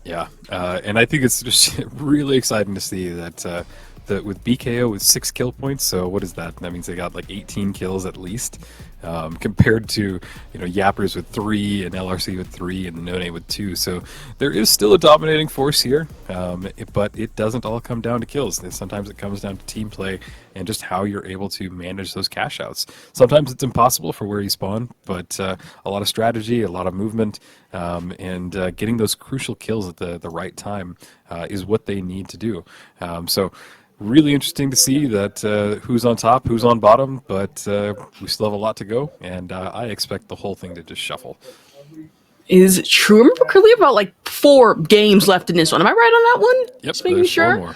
Yeah, and I think it's just really exciting to see that that with BKO with 6 kill points. So what is that? That means they got like 18 kills at least, compared to Yappers with 3 and LRC with 3 and the No Name with 2. So there is still a dominating force here, but it doesn't all come down to kills. Sometimes it comes down to team play and just how you're able to manage those cash outs. Sometimes it's impossible for where you spawn, but a lot of strategy, a lot of movement, and getting those crucial kills at the right time is what they need to do. So really interesting to see that who's on top, who's on bottom, but we still have a lot to go, and I expect the whole thing to just shuffle. Is true. I remember clearly about like 4 games left in this one. Am I right on that one? Yep, Just making there's sure. 4 more.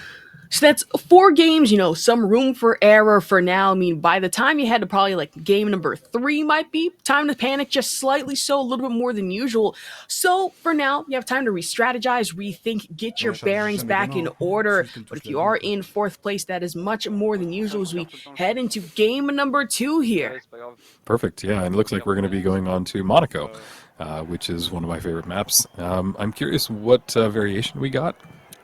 So that's 4 games, some room for error for now. I mean, by the time you head to probably like game number 3 might be time to panic just slightly, so a little bit more than usual. So for now, you have time to re-strategize, rethink, get your bearings back in order. But if you are in 4th place, that is much more than usual as we head into game number 2 here. Perfect, yeah, and it looks like we're going to be going on to Monaco, which is one of my favorite maps. I'm curious what variation we got.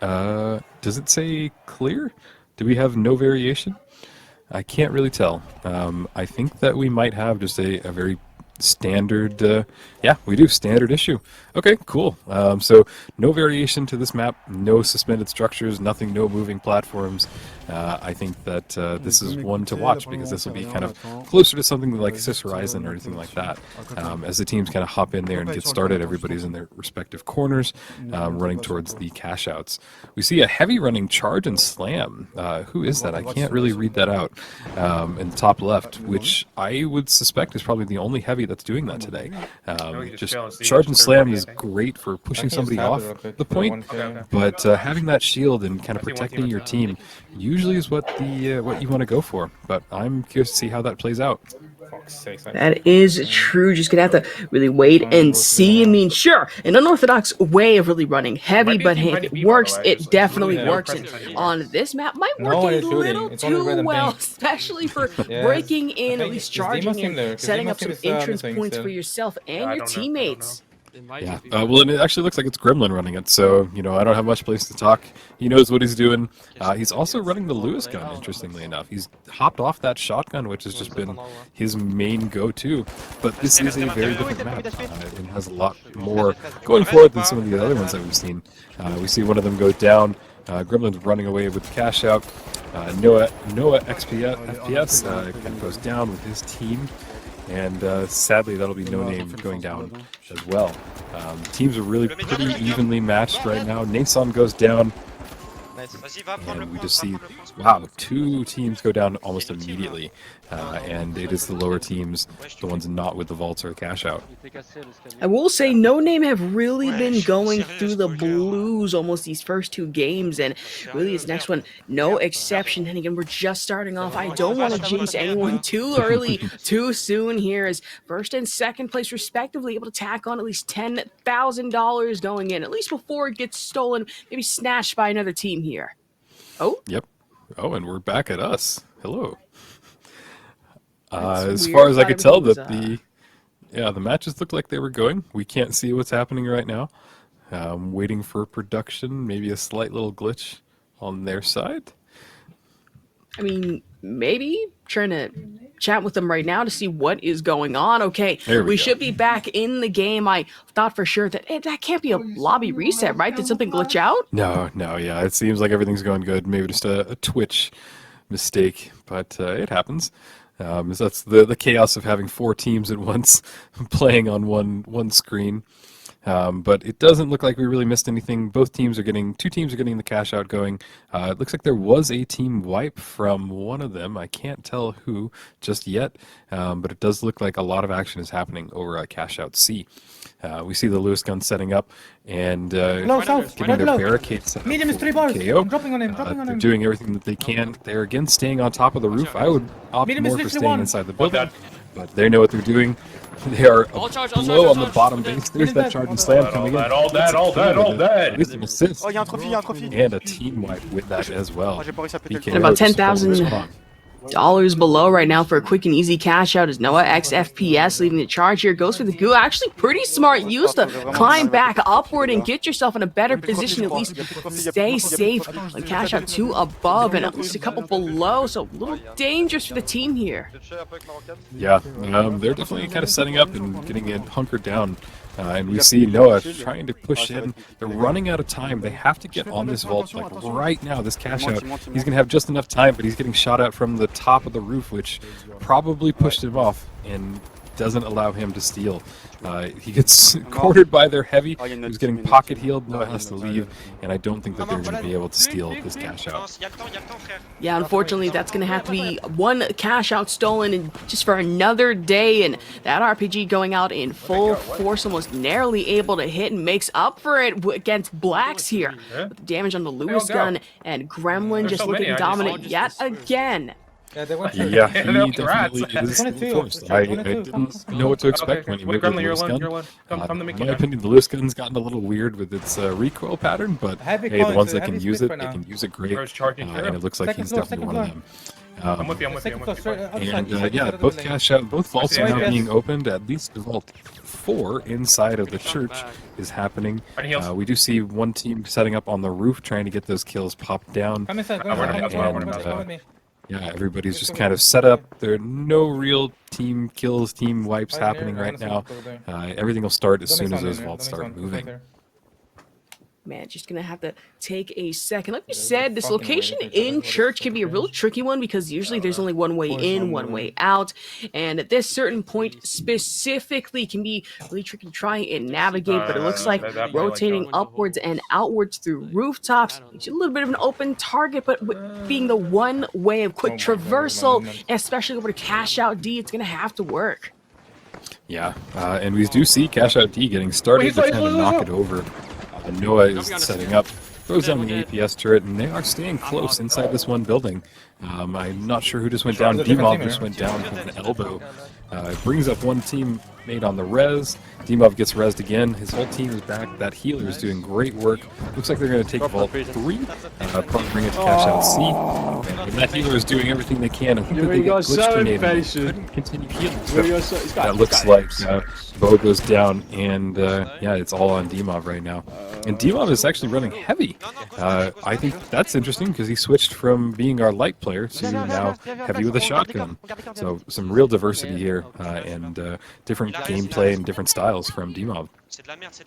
Does it say clear? Do we have no variation? I can't really tell. I think that we might have just a very standard, yeah, we do, standard issue. Okay, cool. So no variation to this map, no suspended structures, nothing, no moving platforms. I think that this is one to watch because this will be kind of closer to something like Cis Horizon or anything like that. As the teams kind of hop in there and get started, everybody's in their respective corners, running towards the cash outs. We see a heavy running charge and slam. Who is that? I can't really read that out in the top left, which I would suspect is probably the only heavy that's doing that today. Just charge and slam is great for pushing somebody off the point, but having that shield and kind of protecting your team usually is what you want to go for. But I'm curious to see how that plays out. That is true. Just gonna have to really wait and see. I mean, sure, an unorthodox way of really running heavy, but hey, if it works, it definitely works. And on this map, might work a little too well, especially for breaking in, at least charging and setting up some entrance points for yourself and your teammates. Yeah, well, and it actually looks like it's Gremlin running it, so, I don't have much place to talk. He knows what he's doing. He's also running the Lewis gun, interestingly enough. He's hopped off that shotgun, which has just been his main go-to. But this is a very different map. It has a lot more going for it than some of the other ones that we've seen. We see one of them go down. Gremlin's running away with the cash out. Noah FPS kind of goes down with his team. And sadly, that'll be No Name going down as well. Teams are really pretty evenly matched right now. Nason goes down, and we just see, wow, 2 teams go down almost immediately. And it is the lower teams, the ones not with the vaults or cash out. I will say No Name have really been going through the blues almost these first 2 games, and really this next one, no exception. And again, we're just starting off. I don't want to jinx anyone too early, too soon here, as 1st and 2nd place respectively able to tack on at least $10,000 going in, at least before it gets stolen, maybe snatched by another team here. Oh? Yep. Oh, and we're back at us. Hello. As far as I could tell, that the matches looked like they were going. We can't see what's happening right now. Waiting for production, maybe a slight little glitch on their side. I mean, maybe trying to chat with them right now to see what is going on. Okay, we should be back in the game. I thought for sure that that can't be a lobby reset, right? Did something glitch out? No, yeah. It seems like everything's going good. Maybe just a Twitch mistake, but it happens. That's the chaos of having 4 teams at once playing on one screen. But it doesn't look like we really missed anything. Two teams are getting the cash out going. It looks like there was a team wipe from one of them. I can't tell who just yet, but it does look like a lot of action is happening over at cash out C. We see the Lewis gun setting up and south, getting their low. barricades set up. Medium is 3 bars. KO. I'm dropping on him, dropping on They're him. doing everything that they can. They're again staying on top of the roof. I would opt Medium is more for literally staying one. inside the building, but they know what they're doing. They are low on the bottom base. There's that charge and slam coming in. All that. With an assist Oh, il y a un trophy, il y a un trophy. and a team wipe with that as well. Oh, j'ai pas réussi à péter le BK And about just $10,000 below right now for a quick and easy cash out as Noah X FPS leading the charge here. Goes for the goo. Actually pretty smart use to climb back upward and get yourself in a better position, at least stay safe on cash out 2 above and at least a couple below, so a little dangerous for the team here. Yeah, they're definitely kind of setting up and getting it hunkered down. And we see Noah trying to push in. They're running out of time. They have to get on this vault like right now, this cash out. He's going to have just enough time, but he's getting shot at from the top of the roof, which probably pushed him off and doesn't allow him to steal. He gets cornered by their heavy, who's getting pocket healed. Noah has to leave, and I don't think that they're going to be able to steal this cash out. Yeah, unfortunately, that's going to have to be one cash out stolen and just for another day. And that RPG going out in full force, almost narrowly able to hit and makes up for it against Blacks here. With the damage on the Lewis gun and Gremlin just so looking many, I just dominant yet again. Yeah, they went Yeah, Yeah, he they're definitely rats. is 22. forced. I didn't know what to expect when he went with the Gremlin, you're Lewis alone. gun. You're alone. Come to me. In my opinion, the Lewis gun's gotten a little weird with its recoil pattern, but Heavy hey, the coins, ones that heavy can use split it, for they now. can use it great. Where's charging? And it looks like Second he's floor, definitely second one of them. I'm with you. Second floor, outside, And second yeah, side of the both building. cash out, both vaults are Yeah, now yes. being opened. At least vault 4 inside of the church is happening. We do see one team setting up on the roof, trying to get those kills popped down. Come inside, go I'm inside, running, come with me. Yeah, everybody's just kind of set up. There are no real team kills, team wipes happening right now. Everything will start as soon as those vaults start moving. Man, just gonna have to take a second. Like you said, this location in church can be a real tricky one because usually there's only one way in, one way out. And at this certain point specifically can be really tricky to try and navigate, but it looks like rotating upwards and outwards through rooftops makes you a little bit of an open target, but with being the one way of quick traversal, especially over to cash out D, it's gonna have to work. Yeah, and we do see cash out D getting started to kind of knock it over. Noah is setting up, throws down the APS turret, and they are staying close inside this one building. I'm not sure who just went down. D-Mob just went down from an elbow. Brings up one teammate on the res. D-Mob gets rezzed again. His whole team is back. That healer is doing great work. Looks like they're going to take Vault 3. Probably bring it to cash out C. And that healer is doing everything they can. I think that they get glitch grenaded. Couldn't continue healing. So that looks like Bo goes down, and yeah, it's all on D-Mob right now. And D-Mob is actually running heavy. I think that's interesting because he switched from being our light player to now heavy with a shotgun. So some real diversity here and different gameplay and different styles from D-Mob.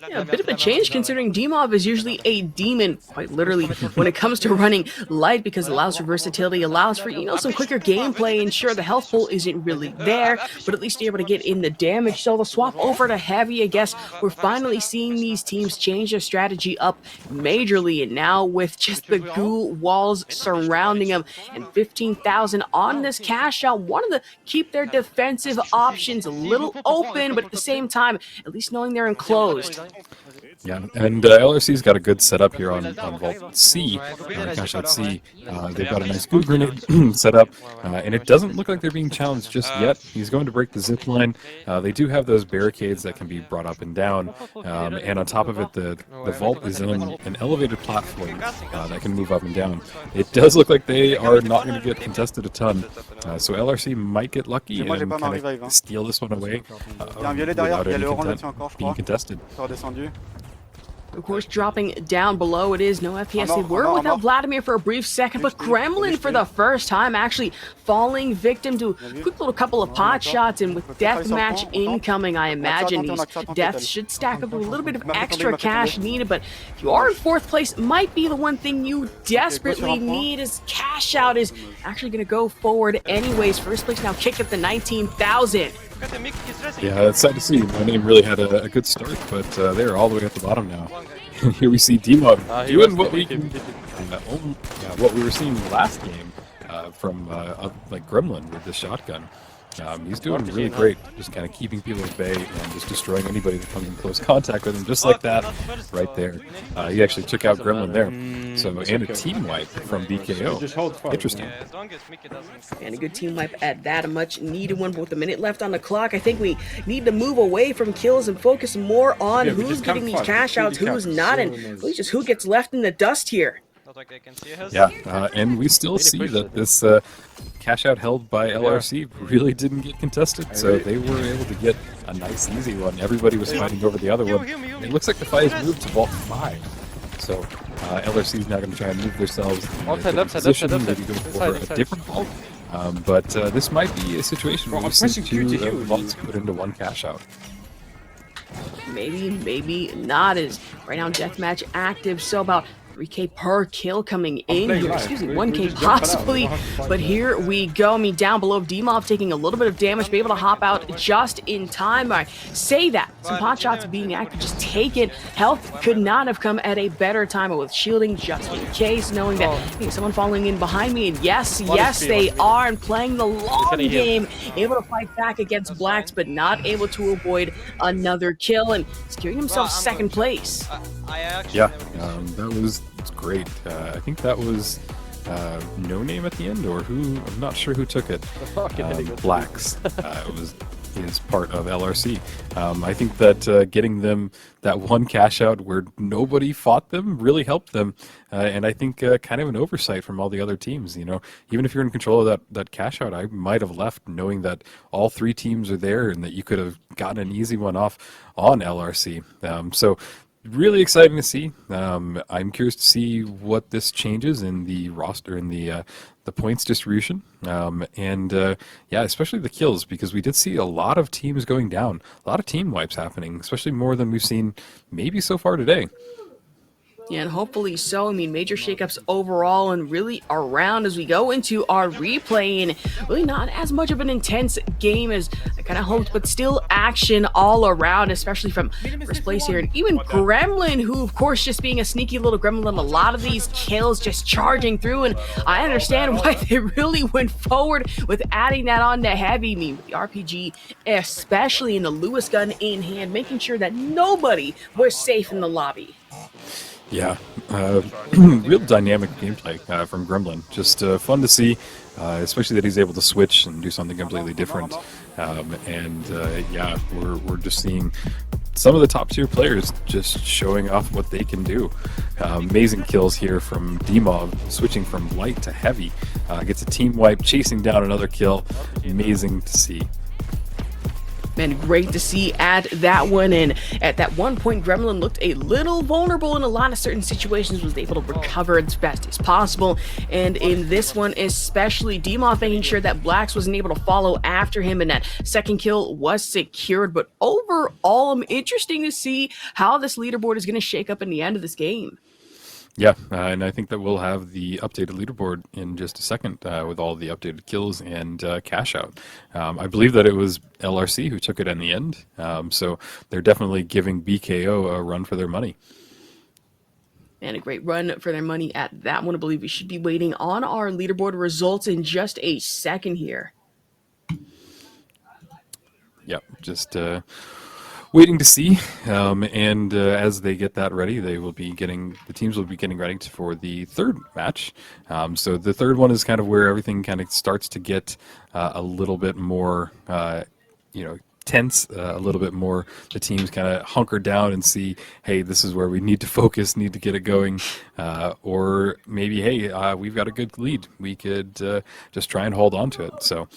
Yeah, a bit of a change considering D-Mob is usually a demon, quite literally, when it comes to running light because it allows for versatility, allows for, some quicker gameplay, and sure, the health pool isn't really there, but at least you're able to get in the damage. So the swap over to heavy, I guess we're finally seeing these teams change their strategy up majorly, and now with just the ghoul walls surrounding them and 15,000 on this cash out, wanting to keep their defensive options a little open, but at the same time, at least knowing they're enclosed. Yeah, and LRC's got a good setup here on Vault C, cash out C. They've got a nice goo grenade set up, and it doesn't look like they're being challenged just yet. He's going to break the zip line. They do have those barricades that can be brought up and down, and on top of it, the vault is on an elevated platform that can move up and down. It does look like they are not going to get contested a ton, so LRC might get lucky and kind of steal this one away without any being contested. Of course, dropping down below, it is no FPS. They were without Vladimir for a brief second, but Gremlin for the first time actually falling victim to a quick little couple of pot shots, and with deathmatch incoming, I imagine these deaths should stack up to a little bit of extra cash needed, but if you are in 4th place, might be the one thing you desperately need, as cash out is actually going to go forward anyways. 1st place now kicked at the 19,000. Yeah, it's sad to see. My name really had a good start, but they're all the way at the bottom now. And here we see Demog doing what we can, what we were seeing last game from like Gremlin with the shotgun. He's doing really great, just kind of keeping people at bay and just destroying anybody that comes in close contact with him, just like that, right there. He actually took out Gremlin there. So, and a team wipe from BKO. Interesting. And a good team wipe at that, a much needed one. But with a minute left on the clock, I think we need to move away from kills and focus more on who's getting these cash outs, who's not, and really just who gets left in the dust here. Yeah, and we still see that this cash out held by LRC really didn't get contested, so they were able to get a nice easy one. Everybody was fighting over the other one. It looks like the fight has moved to Vault 5. So LRC is now going to try and move themselves in a different position, maybe go for a different vault. But this might be a situation where we see 2 vaults put into 1 cash out. Maybe, maybe not, as right now deathmatch active, so about 3K per kill coming in here. Excuse me, 1K possibly. But here we go. I mean, down below, Demov taking a little bit of damage, be able to hop out just in time. I say that. Some pot shots being active, just take it. Health could not have come at a better time, but with shielding just in case, knowing that, hey, someone falling in behind me. And yes, they are, and playing the long game, able to fight back against Blacks, but not able to avoid another kill, and securing himself 2nd place. Yeah, that was great. I think that was No Name at the end, or who? I'm not sure who took it. Blacks was is part of LRC. I think that getting them that 1 cash out where nobody fought them really helped them, and I think kind of an oversight from all the other teams. You know, even if you're in control of that cash out, I might have left knowing that all 3 teams are there and that you could have gotten an easy one off on LRC. So. Really exciting to see. I'm curious to see what this changes in the roster, in the points distribution, and yeah, especially the kills, because we did see a lot of teams going down, a lot of team wipes happening, especially more than we've seen maybe so far today. Yeah, and hopefully so. I mean, major shakeups overall and really around as we go into our replay, and really not as much of an intense game as I kind of hoped, but still action all around, especially from 1st place here. And even Gremlin, who of course just being a sneaky little gremlin, a lot of these kills just charging through, and I understand why they really went forward with adding that on to Heavy. I mean, with the RPG, especially in the Lewis gun in hand, making sure that nobody was safe in the lobby. Yeah, real dynamic gameplay from Gremlin. Just fun to see, especially that he's able to switch and do something completely different. Yeah, we're just seeing some of the top tier players just showing off what they can do. Amazing kills here from Demov, switching from light to heavy. Gets a team wipe, chasing down another kill. Amazing to see. Man, great to see at that one, and at that one point Gremlin looked a little vulnerable in a lot of certain situations, was able to recover as best as possible, and in this one especially, Demov making sure that Blacks wasn't able to follow after him, and that 2nd kill was secured. But overall, I'm interesting to see how this leaderboard is going to shake up in the end of this game. Yeah, and I think that we'll have the updated leaderboard in just a second with all the updated kills and cash out. I believe that it was LRC who took it in the end, so they're definitely giving BKO a run for their money. And a great run for their money at that one. I believe we should be waiting on our leaderboard results in just a second here. Yep, just waiting to see, and as they get that ready, the teams will be getting ready for the 3rd match. So the 3rd one is kind of where everything kind of starts to get a little bit more, tense, a little bit more. The teams kind of hunker down and see, hey, this is where we need to focus, need to get it going, or maybe, hey, we've got a good lead, we could just try and hold on to it. So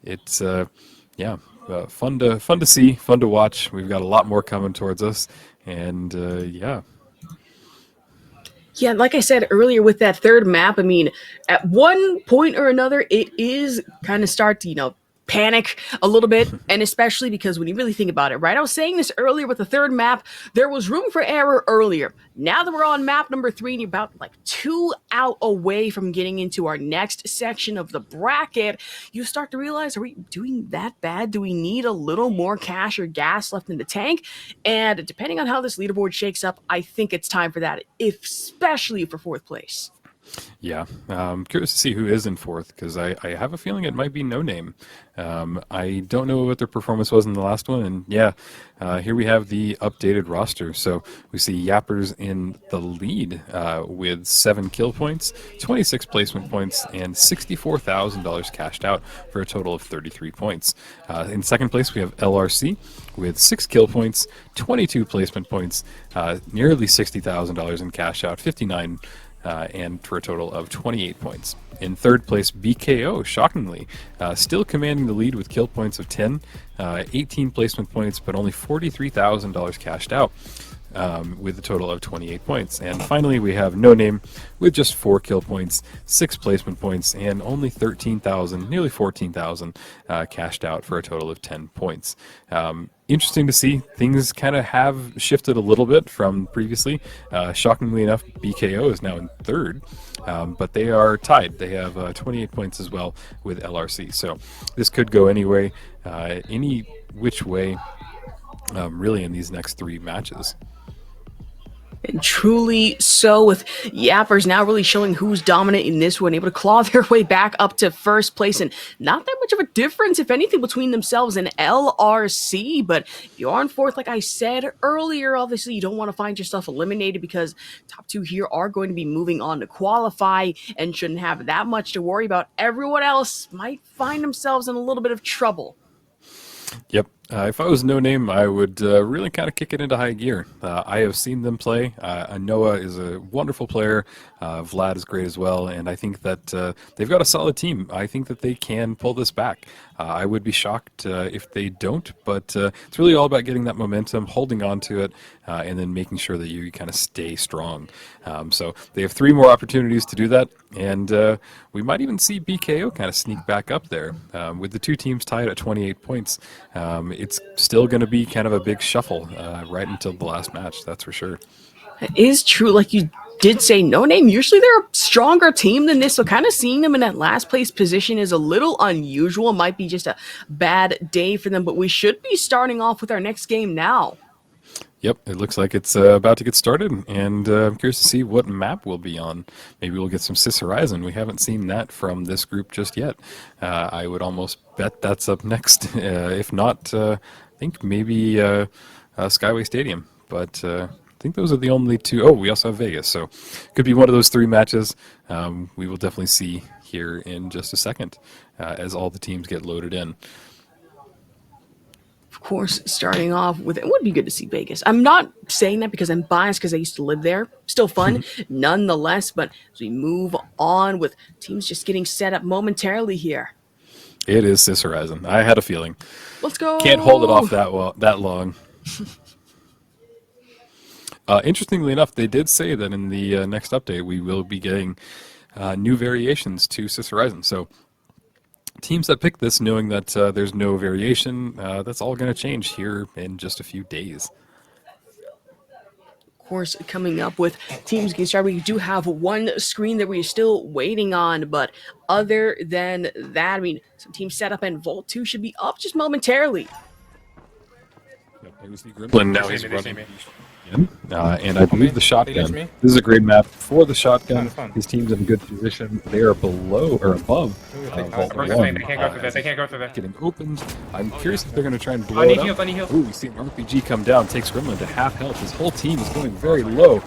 it's yeah. Fun to see, fun to watch. We've got a lot more coming towards us, and yeah, Yeah, like I said earlier with that third map, I mean, at one point or another, it is kind of start to, panic a little bit. And especially because when you really think about it, right? I was saying this earlier with the third map, there was room for error earlier. Now that we're on map number 3 and you're about like 2 out away from getting into our next section of the bracket, you start to realize, are we doing that bad? Do we need a little more cash or gas left in the tank? And depending on how this leaderboard shakes up, I think it's time for that, especially for 4th place. Yeah, curious to see who is in 4th, because I have a feeling it might be No Name. I don't know what their performance was in the last one, and yeah, here we have the updated roster. So we see Yappers in the lead with 7 kill points, 26 placement points, and $64,000 cashed out for a total of 33 points. In second place, we have LRC with 6 kill points, 22 placement points, nearly $60,000 in cash out, 59 and for a total of 28 points. In third place, BKO, shockingly, still commanding the lead with kill points of 10, 18 placement points, but only $43,000 cashed out. With a total of 28 points. And finally, we have No Name with just 4 kill points, 6 placement points, and only 13,000, nearly 14,000 cashed out for a total of 10 points. Interesting to see. Things kind of have shifted a little bit from previously. Shockingly enough, BKO is now in third, but they are tied. They have 28 points as well with LRC. So this could go anyway, any which way, really, in these next 3 matches. And truly so, with Yappers now really showing who's dominant in this one, able to claw their way back up to first place, and not that much of a difference, if anything, between themselves and LRC. But if you are in 4th, like I said earlier, obviously you don't want to find yourself eliminated, because top 2 here are going to be moving on to qualify and shouldn't have that much to worry about. Everyone else might find themselves in a little bit of trouble. Yep. If I was No Name, I would really kind of kick it into high gear. I have seen them play. Noah is a wonderful player. Vlad is great as well. And I think that they've got a solid team. I think that they can pull this back. I would be shocked if they don't. But it's really all about getting that momentum, holding on to it, and then making sure that you kind of stay strong. So they have 3 more opportunities to do that. And we might even see BKO kind of sneak back up there. With the 2 teams tied at 28 points, it's still going to be kind of a big shuffle right until the last match, that's for sure. It is true, like you did say, No Name, usually they're a stronger team than this, so kind of seeing them in that last place position is a little unusual. Might be just a bad day for them, but we should be starting off with our next game now. Yep, it looks like it's about to get started, and I'm curious to see what map we'll be on. Maybe we'll get some Sis Horizon. We haven't seen that from this group just yet. I would almost bet that's up next. If not, I think maybe Skyway Stadium. But I think those are the only 2. Oh, we also have Vegas, so could be one of those 3 matches. We will definitely see here in just a second as all the teams get loaded in. Of course, starting off with, it would be good to see Vegas. I'm not saying that because I'm biased because I used to live there. Still fun, nonetheless. But as we move on with teams just getting set up momentarily here. It is Sis Horizon. I had a feeling. Let's go. Can't hold it off that long. Interestingly enough, they did say that in the next update we will be getting new variations to Sis Horizon. So teams that pick this, knowing that there's no variation, that's all going to change here in just a few days. Of course, coming up with teams getting started, we do have one screen that we're still waiting on, but other than that, I mean, some teams set up and Vault 2 should be up just momentarily. Yep, we see Gremlin now. He's running. And I believe the shotgun. This is a great map for the shotgun. His team's in a good position. They are below or above Vault 1. They can't go through that. They can't go through that. Getting opened. I'm curious if they're going to try and blow it up. Ooh, we see an RPG come down, takes Gremlin to half health. His whole team is going very low,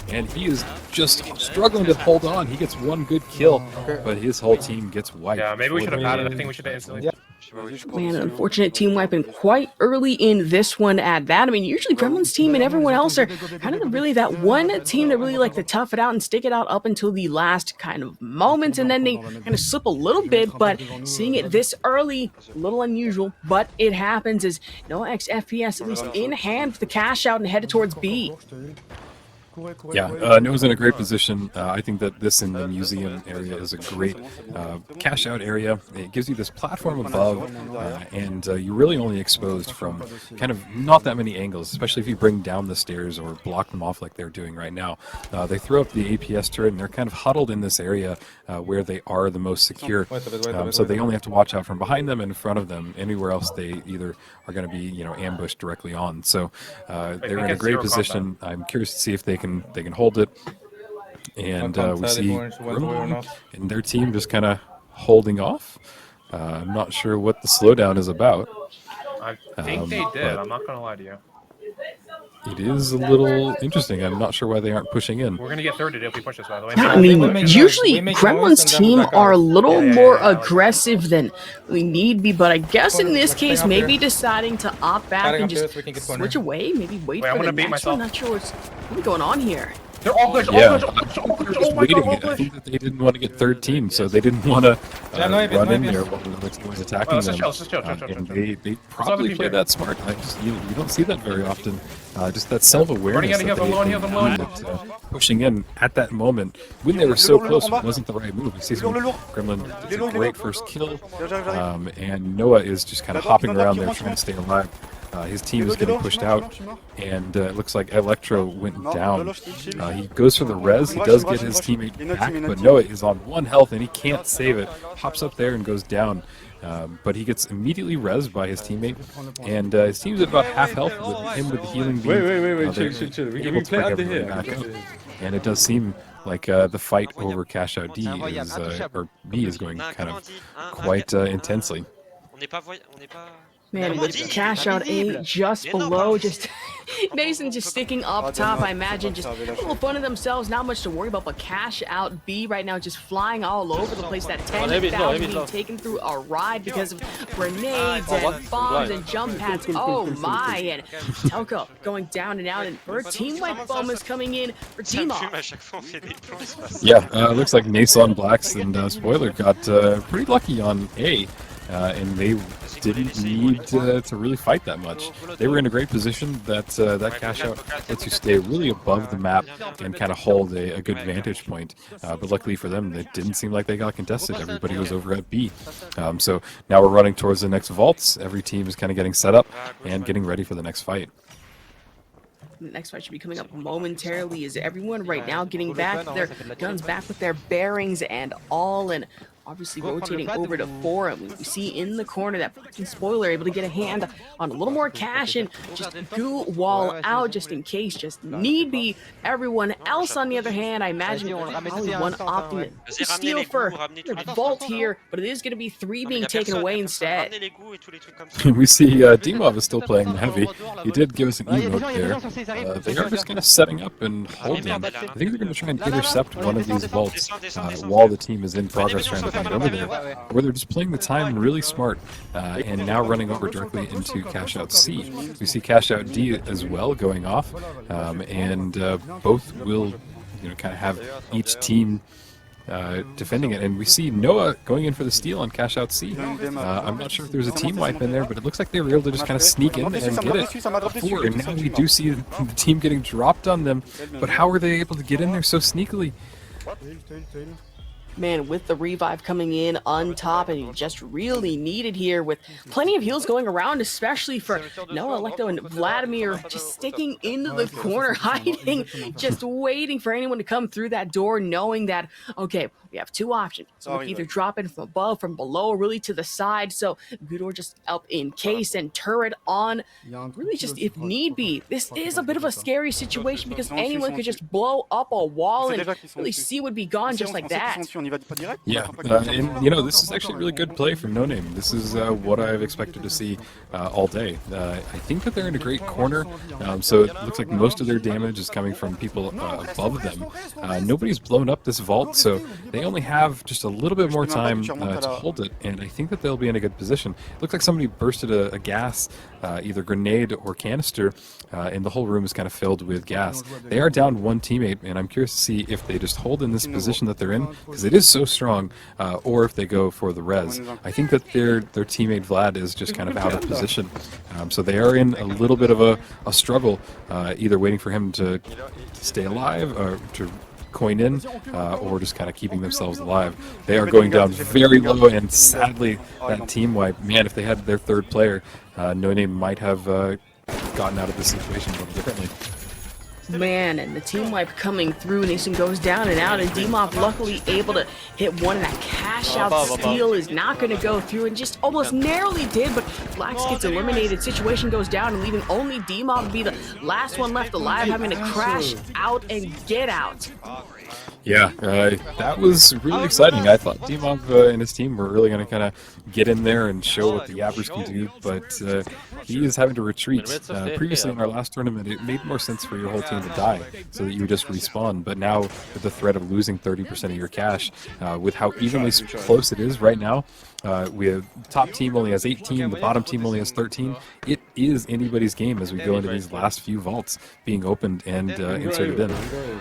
and he is just struggling to hold on. He gets 1 good kill, but his whole team gets wiped. Yeah, maybe we should have had it. I think we should have instantly. Man, an unfortunate team wiping quite early in this one at that. I mean, usually Gremlin's team and everyone else are kind of really that one team that really like to tough it out and stick it out up until the last kind of moment, and then they kind of slip a little bit, but seeing it this early, a little unusual, but it happens as No X FPS at least in hand with the cash out and headed towards B. Yeah, Noah's in a great position. I think that this in the museum area is a great cash out area. It gives you this platform above, and you're really only exposed from kind of not that many angles, especially if you bring down the stairs or block them off like they're doing right now. They throw up the APS turret, and they're kind of huddled in this area where they are the most secure. So they only have to watch out from behind them and in front of them. Anywhere else, they either are going to be ambushed directly on. So they're in a great position. I'm curious to see if they can hold it. And we see Gremlin and their team just kind of holding off. I'm not sure what the slowdown is about. I think they did. I'm not gonna lie to you. It is a little interesting. I'm not sure why they aren't pushing in. We're gonna get thirded if we push this, by the way. Yeah, I mean, usually Gremlin's team are a little more aggressive than we need be, but I guess in this case, maybe deciding to opt back and just switch away, maybe wait for the next one. Not sure what's really going on here. They're all good. Yeah, All good. just Oh my waiting. god, I think that they didn't want to get third team, so they didn't want to run in there while the other team was attacking them. And they probably play that smart. You don't see that very often. Just that self-awareness that pushing in at that moment when they were so close wasn't the right move. You see some Gremlin gets a great first kill, and Noah is just kind of hopping around there trying to stay alive. His team is getting pushed out, and it looks like Electro went down. He goes for the res. He does get his teammate back, but Noah is on 1 health, and he can't save it. Hops up there and goes down. But he gets immediately rezzed by his teammate, and his team's at about half health with him with the healing beam. Wait, chill. We play under here. And it does seem like the fight over Cash Out D is, or B is going kind of quite intensely. Man, with Cash Out A just below, just Mason just sticking up top, I imagine, just a little fun of themselves, not much to worry about, but Cash Out B right now just flying all over the place. That 10,000 being taken through a ride because of grenades and bombs and jump pads. Oh my, and Telko going down and out, and her team wipe bomb is coming in for Team Off. Yeah, looks like Nason Blacks and Spoiler got pretty lucky on A, and they didn't need to really fight that much. They were in a great position. That cash out lets you stay really above the map and kind of hold a good vantage point. But luckily for them, it didn't seem like they got contested. Everybody was over at B. So now we're running towards the next vaults. Every team is kind of getting set up and getting ready for the next fight. The next fight should be coming up momentarily. Is everyone right now getting back their guns back with their bearings and all, and obviously rotating over to Forum. We see in the corner that fucking Spoiler able to get a hand on a little more cash and just goo wall out just in case, just need be. Everyone else, on the other hand, I imagine probably one opting to steal for vault here, but it is going to be 3 being taken away instead. We see Dimov is still playing heavy. He did give us an emote there. They are just kind of setting up and holding. I think they're going to try and intercept one of these vaults while the team is in progress trying to find over there, where they're just playing the time really smart and now running over directly into Cash Out C. We see Cash Out D as well going off, and both will kind of have each team defending it, and we see Noah going in for the steal on Cash Out C. I'm not sure if there's a team wipe in there, but it looks like they were able to just kind of sneak in and get it before, and now we do see the team getting dropped on them, but how were they able to get in there so sneakily? Man, with the revive coming in on top, and he just really needed here with plenty of heals going around, especially for Noah, Electo, and Vladimir just sticking into the corner, hiding, just waiting for anyone to come through that door, knowing that, okay, we have 2 options. So we can either drop in from above, from below, or really to the side. So Gudor just up in case and turret on, really just if need be. This is a bit of a scary situation because anyone could just blow up a wall and really C would be gone just like that. Yeah, and this is actually a really good play from No Name. This is what I've expected to see all day. I think that they're in a great corner, so it looks like most of their damage is coming from people above them. Nobody's blown up this vault, so they they only have just a little bit more time to hold it, and I think that they'll be in a good position. It looks like somebody bursted a gas, either grenade or canister, and the whole room is kind of filled with gas. They are down one teammate, and I'm curious to see if they just hold in this position that they're in, because it is so strong, or if they go for the res. I think that their teammate Vlad is just kind of out of position. So they are in a little bit of a struggle, either waiting for him to stay alive or to coin in, or just kind of keeping themselves alive. They are going down very low, and sadly, that team wipe, man, if they had their third player, No Name might have gotten out of this situation a little differently. Man, and the team wipe coming through. Nason goes down and out, and Demov luckily able to hit one, and that cash out steal is not going to go through, and just almost narrowly did, but Flax gets eliminated. Situation goes down, and leaving only Demov to be the last one left alive, having to crash out and get out. Yeah, that was really exciting. I thought Demov and his team were really going to kind of get in there and show what the Yabbers can do, but he is having to retreat. Previously in our last tournament, it made more sense for your whole team to die so that you would just respawn, but now with the threat of losing 30% of your cash, with how evenly close it is right now, we have top team only has 18, the bottom team only has 13. It is anybody's game as we go into these last few vaults being opened and inserted in.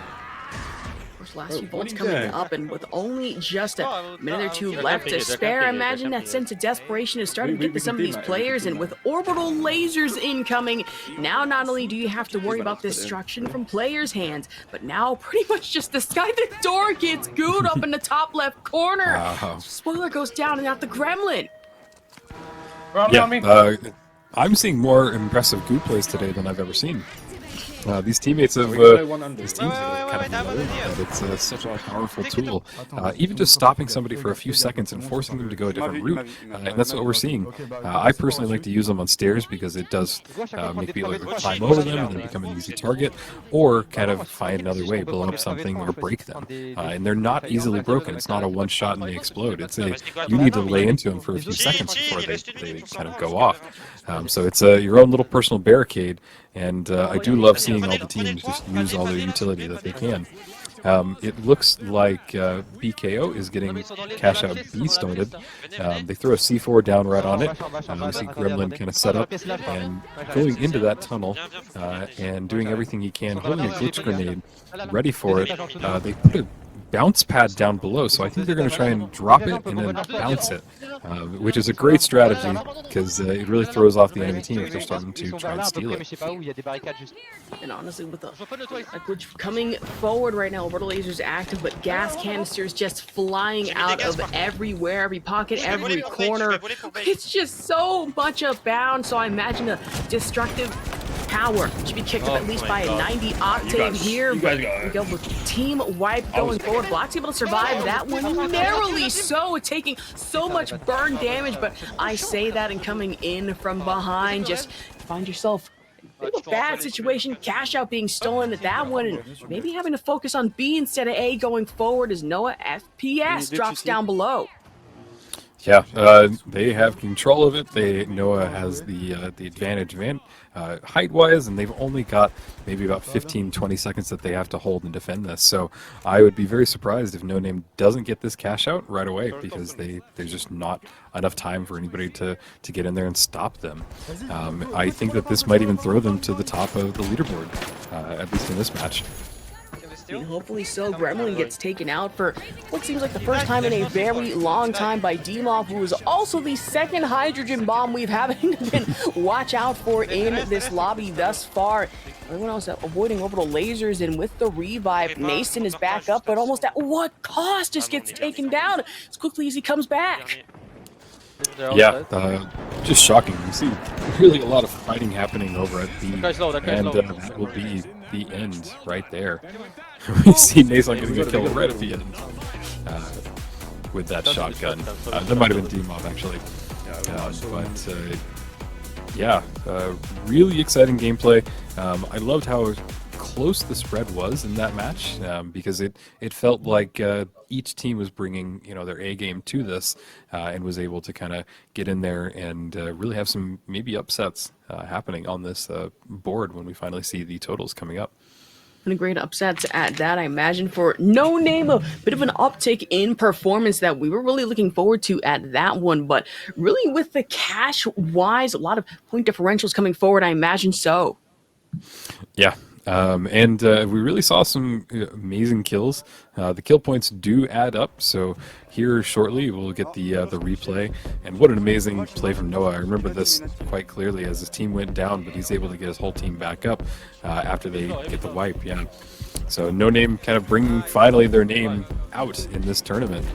Last few vaults coming up, and with only just a minute or two left to spare, I imagine that sense of desperation is starting to get to some of these players, and with orbital lasers incoming, now not only do you have to worry about destruction from players' hands, but now pretty much just the sky, the door gets gooed up in the top left corner. Spoiler goes down and out the gremlin. I'm seeing more impressive goo plays today than I've ever seen. These teammates have these teams have kind of learned that it's such a powerful tool. Even just stopping somebody for a few seconds and forcing them to go a different route, and that's what we're seeing. I personally like to use them on stairs because it does make people either climb over them and then become an easy target, or kind of find another way, blow up something or break them. And they're not easily broken. It's not a one shot and they explode. It's you need to lay into them for a few seconds before they kind of go off. So it's your own little personal barricade. And I do love seeing all the teams just use all their utility that they can. It looks like BKO is getting cash out B started. They throw a C4 down right on it. We see Gremlin kind of set up and going into that tunnel and doing everything he can, holding a glitch grenade, ready for it. They put a bounce pad down below, so I think they're going to try and drop it and then bounce it, which is a great strategy because it really throws off the enemy team if they're starting to try and steal it. And honestly, with a glitch coming forward right now, orbital lasers active, but gas canisters just flying out of everywhere, every pocket, every corner. It's just so much abound, so I imagine a destructive power should be kicked up at least by a 90 octave here. But we go with team wipe going forward. Block's able to survive that one narrowly so, taking so much burn damage, but I say that and coming in from behind, just find yourself in a bad situation. Cash out being stolen at that one, and maybe having to focus on B instead of A going forward as Noah FPS drops down below. Yeah, they have control of it. Noah has the advantage height-wise, and they've only got maybe about 15-20 seconds that they have to hold and defend this. So I would be very surprised if No Name doesn't get this cash out right away, because there's just not enough time for anybody to get in there and stop them. I think that this might even throw them to the top of the leaderboard, at least in this match. And hopefully so. Gremlin gets taken out for what seems like the first time in a very long time by Demov, who is also the second hydrogen bomb we've having been watch out for in this lobby thus far. Everyone else avoiding orbital lasers, and with the revive, Nason is back up, but almost at what cost? Just gets taken down as quickly as he comes back. Yeah, just shocking. You see really a lot of fighting happening over at B, and that will be the end right there. We see Nason getting a kill right at the end with that shotgun. That might have been Demov actually, really exciting gameplay. I loved how close the spread was in that match, because it felt like each team was bringing their A game to this, and was able to kind of get in there and really have some maybe upsets happening on this board when we finally see the totals coming up. And a great upset at that, I imagine, for No Name, a bit of an uptick in performance that we were really looking forward to at that one. But really, with the cash-wise, a lot of point differentials coming forward, I imagine so. Yeah. And we really saw some amazing kills. The kill points do add up, so here shortly we'll get the replay. And what an amazing play from Noah. I remember this quite clearly as his team went down, but he's able to get his whole team back up after they get the wipe. Yeah. So No Name kind of bringing finally their name out in this tournament.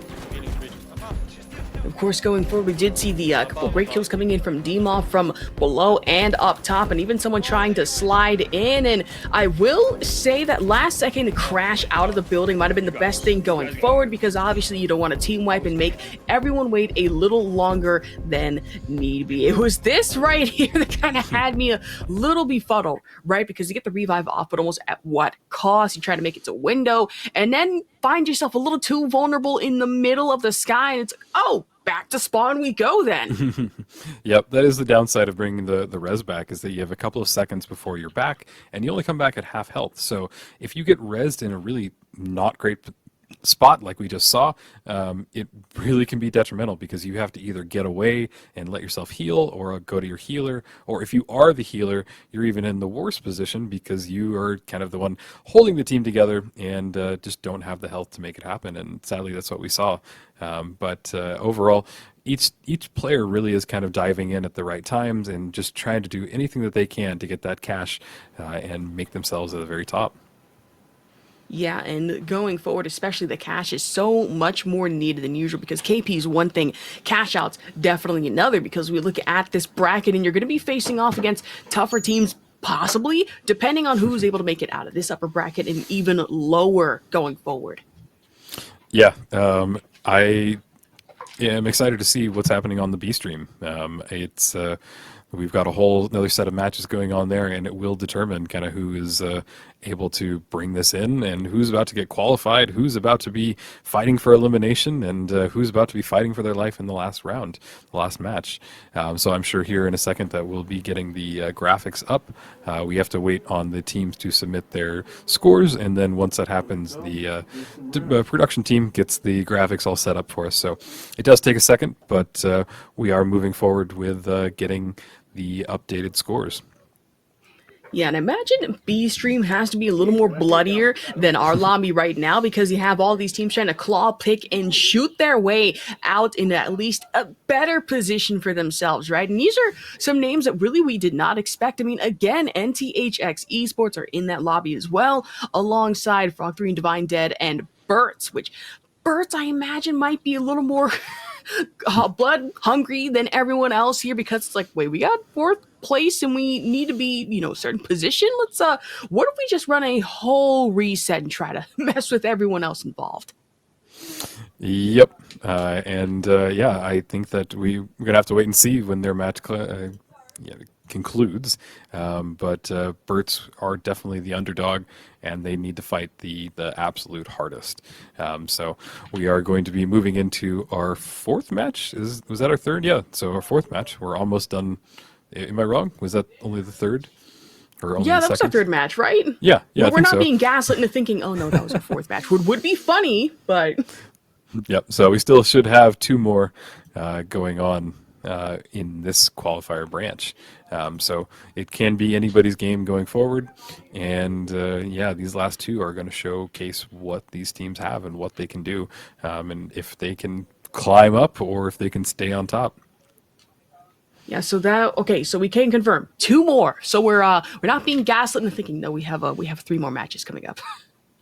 Of course, going forward, we did see the couple great kills coming in from Dima from below and up top, and even someone trying to slide in. And I will say that last second crash out of the building might have been the best thing going forward, because obviously you don't want to team wipe and make everyone wait a little longer than need be. It was this right here that kind of had me a little befuddled, right? Because you get the revive off, but almost at what cost? You try to make it to window, and then find yourself a little too vulnerable in the middle of the sky, and it's like, oh, back to spawn we go then. Yep, that is the downside of bringing the res back, is that you have a couple of seconds before you're back, and you only come back at half health. So if you get resed in a really not great spot like we just saw, it really can be detrimental, because you have to either get away and let yourself heal, or go to your healer, or if you are the healer, you're even in the worst position because you are kind of the one holding the team together and just don't have the health to make it happen. And sadly, that's what we saw. But overall, each player really is kind of diving in at the right times and just trying to do anything that they can to get that cash and make themselves at the very top. Yeah, and going forward, especially the cash is so much more needed than usual, because KP is one thing, cash outs definitely another, because we look at this bracket and you're going to be facing off against tougher teams, possibly, depending on who's able to make it out of this upper bracket and even lower going forward. Yeah, I am excited to see what's happening on the B stream. We've got a whole another set of matches going on there, and it will determine kind of who is able to bring this in, and who's about to get qualified, who's about to be fighting for elimination, and who's about to be fighting for their life in the last round, the last match. So I'm sure here in a second that we'll be getting the graphics up. We have to wait on the teams to submit their scores, and then once that happens, the production team gets the graphics all set up for us. So it does take a second, but we are moving forward with getting the updated scores. Yeah, and imagine B stream has to be a little more bloodier than our lobby right now, because you have all these teams trying to claw, pick, and shoot their way out in at least a better position for themselves, right? And these are some names that really we did not expect. I mean, again, NTHX Esports are in that lobby as well, alongside Frog3 and Divine Dead and Burt's, which Burt's, I imagine, might be a little more blood hungry than everyone else here, because it's like, wait, we got fourth place and we need to be, a certain position. Let's what if we just run a whole reset and try to mess with everyone else involved? Yep. Yeah, I think that we're gonna have to wait and see when their match concludes. But Burt's are definitely the underdog, and they need to fight the absolute hardest. So we are going to be moving into our fourth match. Was that our third? Yeah. So our fourth match. We're almost done. Am I wrong? Was that only the third? Or only yeah, the that was our third match, right? Yeah. Well, I we're think not so. being gaslit into thinking, oh no, that was our fourth match. Would be funny, but Yep. So we still should have two more going on in this qualifier branch. So it can be anybody's game going forward. And these last two are going to showcase what these teams have and what they can do, and if they can climb up or if they can stay on top. yeah. So we can confirm two more. So we're not being gaslit into thinking, no, we have three more matches coming up.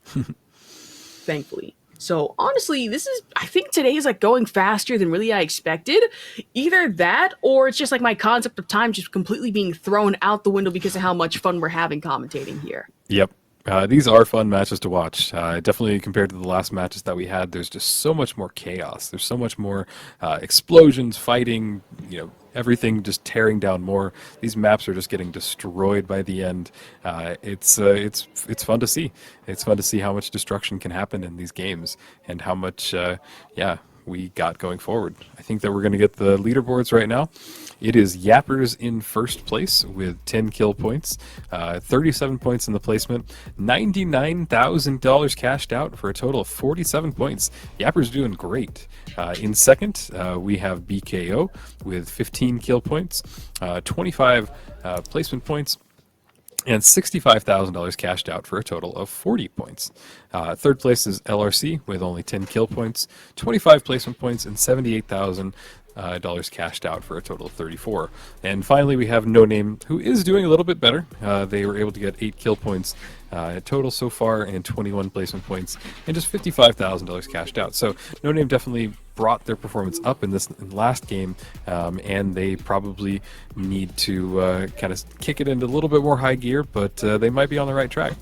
Thankfully. So honestly, I think today is like going faster than really I expected. Either that, or it's just like my concept of time just completely being thrown out the window because of how much fun we're having commentating here. Yep. These are fun matches to watch. Definitely compared to the last matches that we had, there's just so much more chaos. There's so much more explosions, fighting, everything just tearing down more. These maps are just getting destroyed by the end. It's fun to see. It's fun to see how much destruction can happen in these games, and how much we got going forward. I think that we're going to get the leaderboards right now. It is Yappers in first place with 10 kill points, 37 points in the placement, $99,000 cashed out for a total of 47 points. Yappers doing great. In second, we have BKO with 15 kill points, 25 placement points, and $65,000 cashed out for a total of 40 points. Third place is LRC with only 10 kill points, 25 placement points, and $78,000 cashed out for a total of 34. And finally, we have No Name, who is doing a little bit better. They were able to get 8 kill points total so far, and 21 placement points, and just $55,000 cashed out. So No Name definitely brought their performance up in the last game, and they probably need to kind of kick it into a little bit more high gear, but they might be on the right track.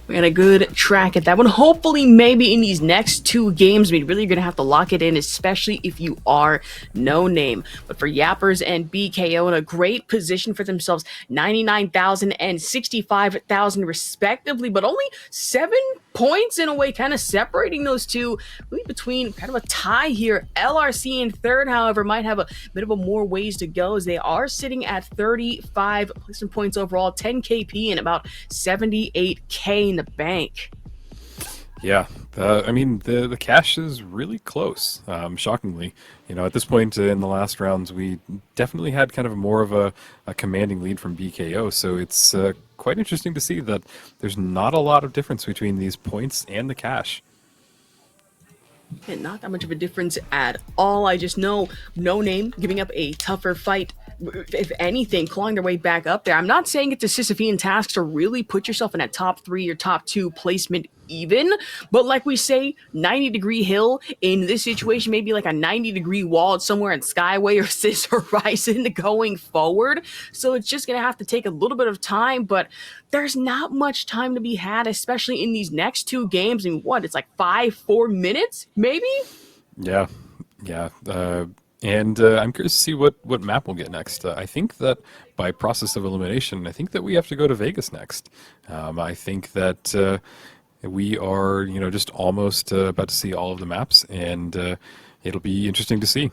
We got a good track at that one. Hopefully, maybe in these next 2 games, we're really going to have to lock it in, especially if you are No Name. But for Yappers and BKO, in a great position for themselves, 99,000 and 65,000 respectively, but only 7 points in a way, kind of separating those two, really between kind of a tie here. LRC in third, however, might have a bit of a more ways to go, as they are sitting at 35 placement points overall, 10 KP and about 78K in the bank. Yeah, I mean, the cash is really close, shockingly. You know, at this point in the last rounds, we definitely had kind of more of a commanding lead from BKO, so it's quite interesting to see that there's not a lot of difference between these points and the cash. And not that much of a difference at all. I just know No Name giving up a tougher fight, if anything, clawing their way back up there. I'm not saying it's a Sisyphean task to really put yourself in a top 3 or top 2 placement even, but like we say, 90-degree hill in this situation, maybe like a 90-degree wall somewhere in Skyway or Sis Horizon going forward. So it's just going to have to take a little bit of time, but there's not much time to be had, especially in these next 2 games. I mean, what, it's like 4 minutes, maybe? Yeah. And I'm curious to see what map we'll get next. I think that by process of elimination, I think that we have to go to Vegas next. I think that we are, you know, just almost about to see all of the maps, and it'll be interesting to see.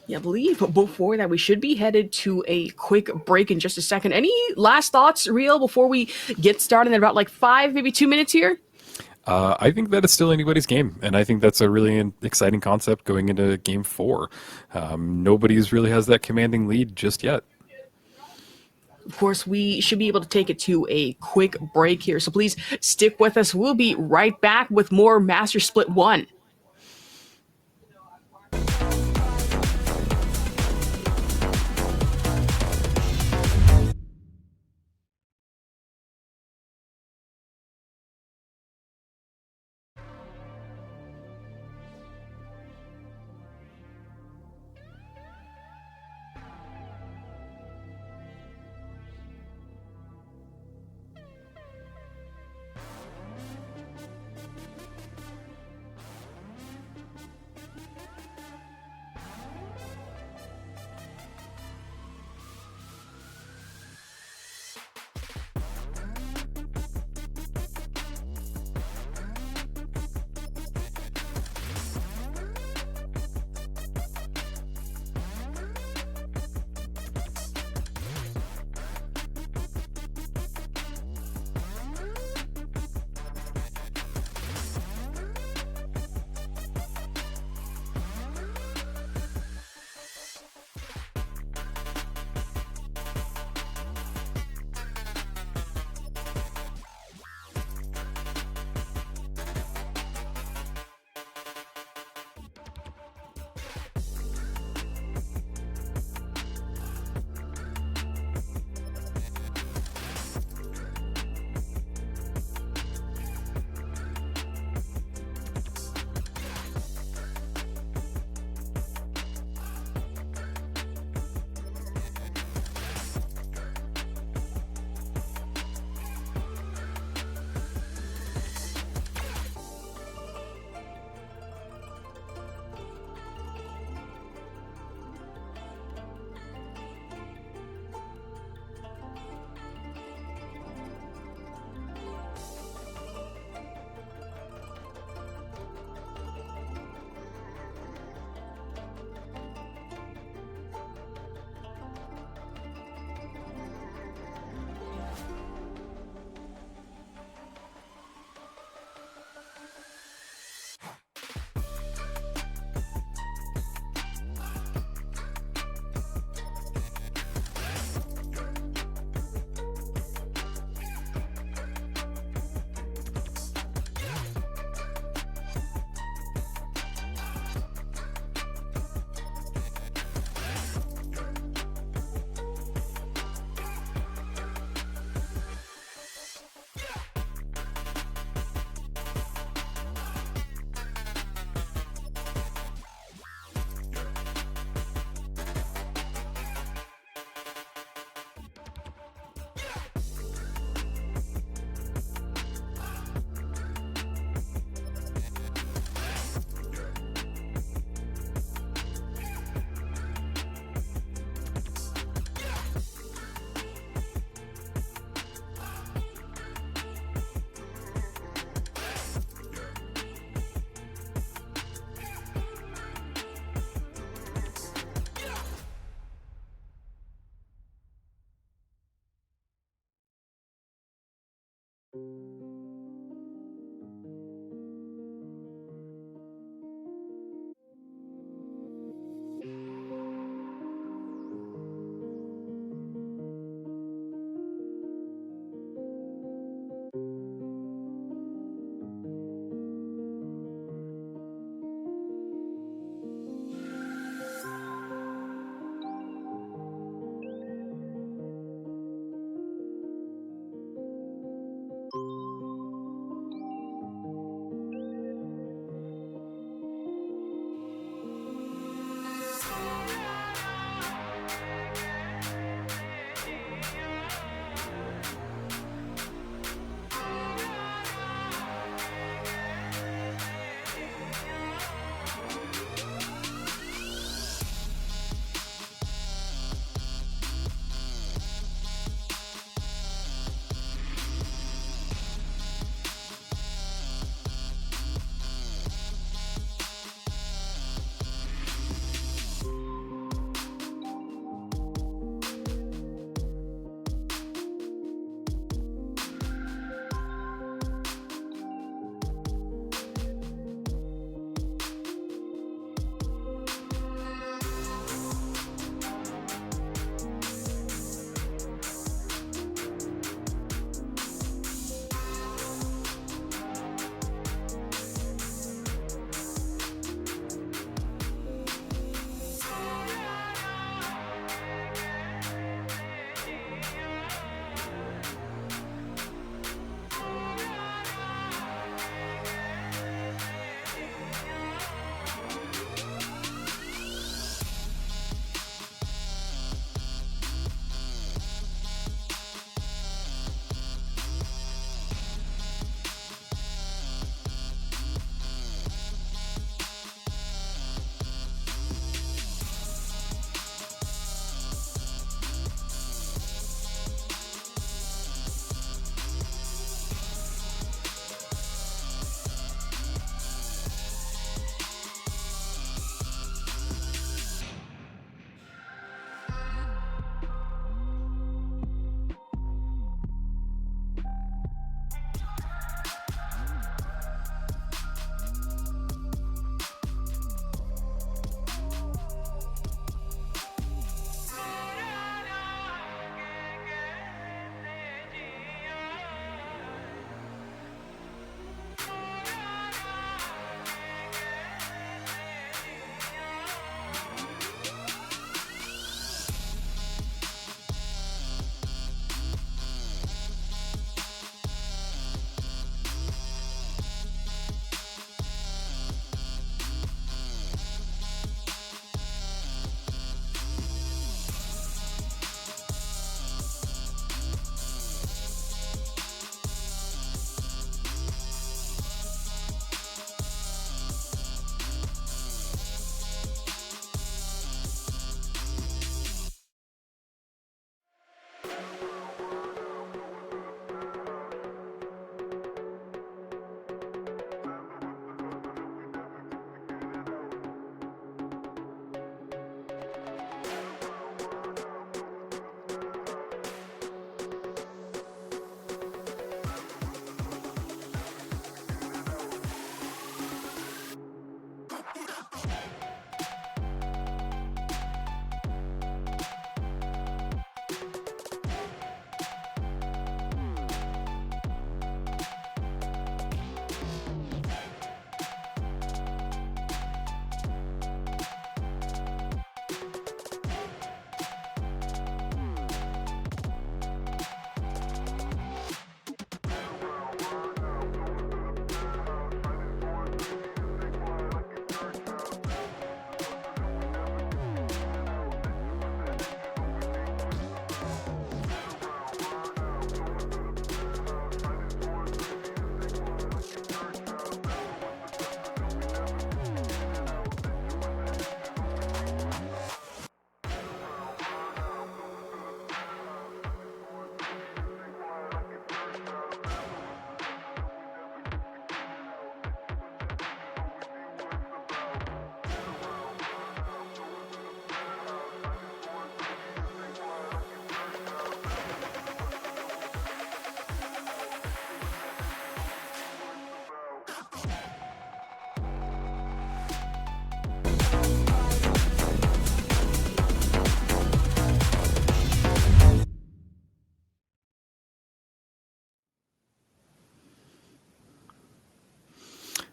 Yeah, I believe before that we should be headed to a quick break in just a second. Any last thoughts, Real, before we get started in about like 5, maybe 2 minutes here? I think that it's still anybody's game, and I think that's a really exciting concept going into Game 4. Nobody's really has that commanding lead just yet. Of course, we should be able to take it to a quick break here, so please stick with us. We'll be right back with more Master Split 1.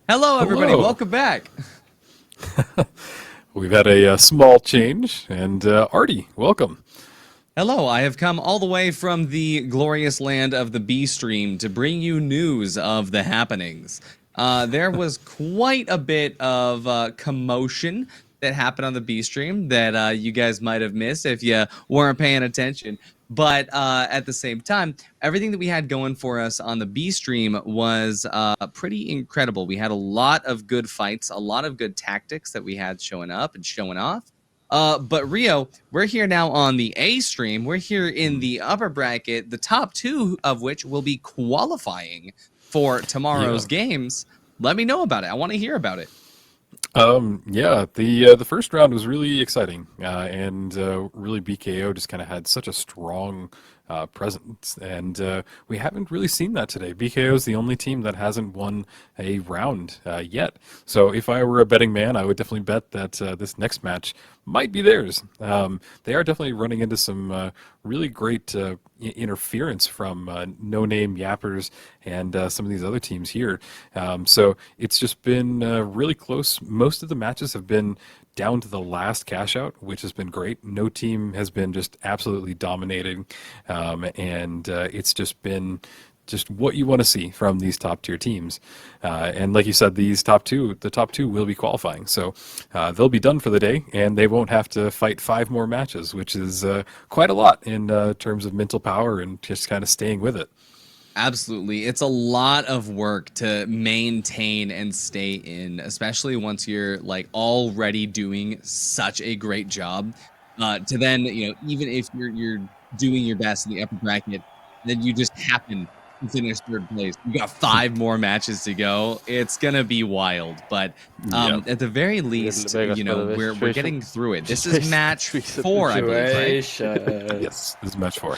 Hello, everybody. Hello. Welcome back. We've had a small change, and Artie, welcome. Hello, I have come all the way from the glorious land of the B stream to bring you news of the happenings. There was quite a bit of commotion that happened on the B stream that you guys might have missed if you weren't paying attention. But at the same time, everything that we had going for us on the B stream was pretty incredible. We had a lot of good fights, a lot of good tactics that we had showing up and showing off. But Rio, we're here now on the A stream. We're here in the upper bracket, the top two of which will be qualifying for tomorrow's games. Let me know about it. I want to hear about it. Yeah, the first round was really exciting, and really BKO just kind of had such a strong presence, and we haven't really seen that today. BKO is the only team that hasn't won a round yet. So if I were a betting man, I would definitely bet that this next match might be theirs. They are definitely running into some really great interference from no-name yappers and some of these other teams here. So it's just been really close. Most of the matches have been down to the last cash out, which has been great. No team has been just absolutely dominating, and it's just been just what you want to see from these top tier teams. And like you said, the top two will be qualifying. So they'll be done for the day, and they won't have to fight 5 more matches, which is quite a lot in terms of mental power and just kind of staying with it. Absolutely. It's a lot of work to maintain and stay in, especially once you're like already doing such a great job. To then, even if you're doing your best in the upper bracket, then you just happen to finish third place. You got 5 more matches to go. It's gonna be wild, but at the very least, we're getting through it. This is match 4, I believe, right? Yes, this is match 4.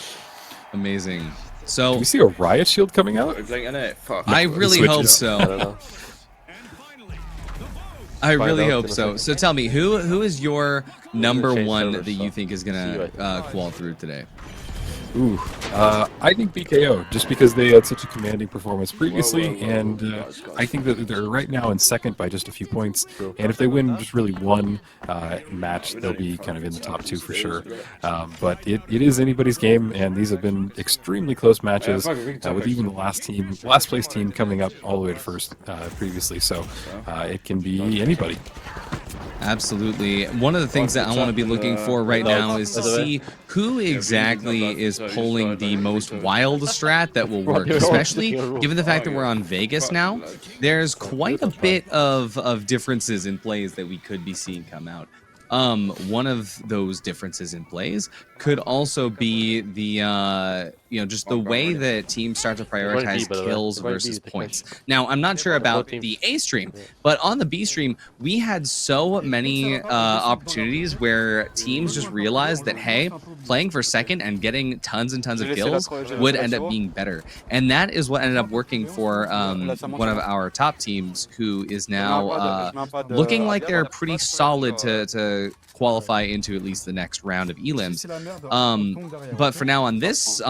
Amazing. So do we see a riot shield coming out? I really hope so. I really hope so. So tell me, who is your number 1 that you think is gonna qual through today? Ooh, I think BKO, just because they had such a commanding performance previously, and I think that they're right now in second by just a few points, and if they win just really one match, they'll be kind of in the top 2 for sure. But it is anybody's game, and these have been extremely close matches, with even the last place team coming up all the way to first previously, so it can be anybody. Absolutely. One of the things that I want to be looking for right now is to see who exactly is pulling the most wild strat that will work, especially given the fact that we're on Vegas now. There's quite a bit of differences in plays that we could be seeing come out. One of those differences in plays could also be the just the way that teams start to prioritize kills versus points. Now, I'm not sure about the A stream, but on the B stream, we had so many opportunities where teams just realized that, hey, playing for second and getting tons and tons of kills would end up being better. And that is what ended up working for one of our top teams, who is now looking like they're pretty solid to qualify into at least the next round of elims. But for now, on this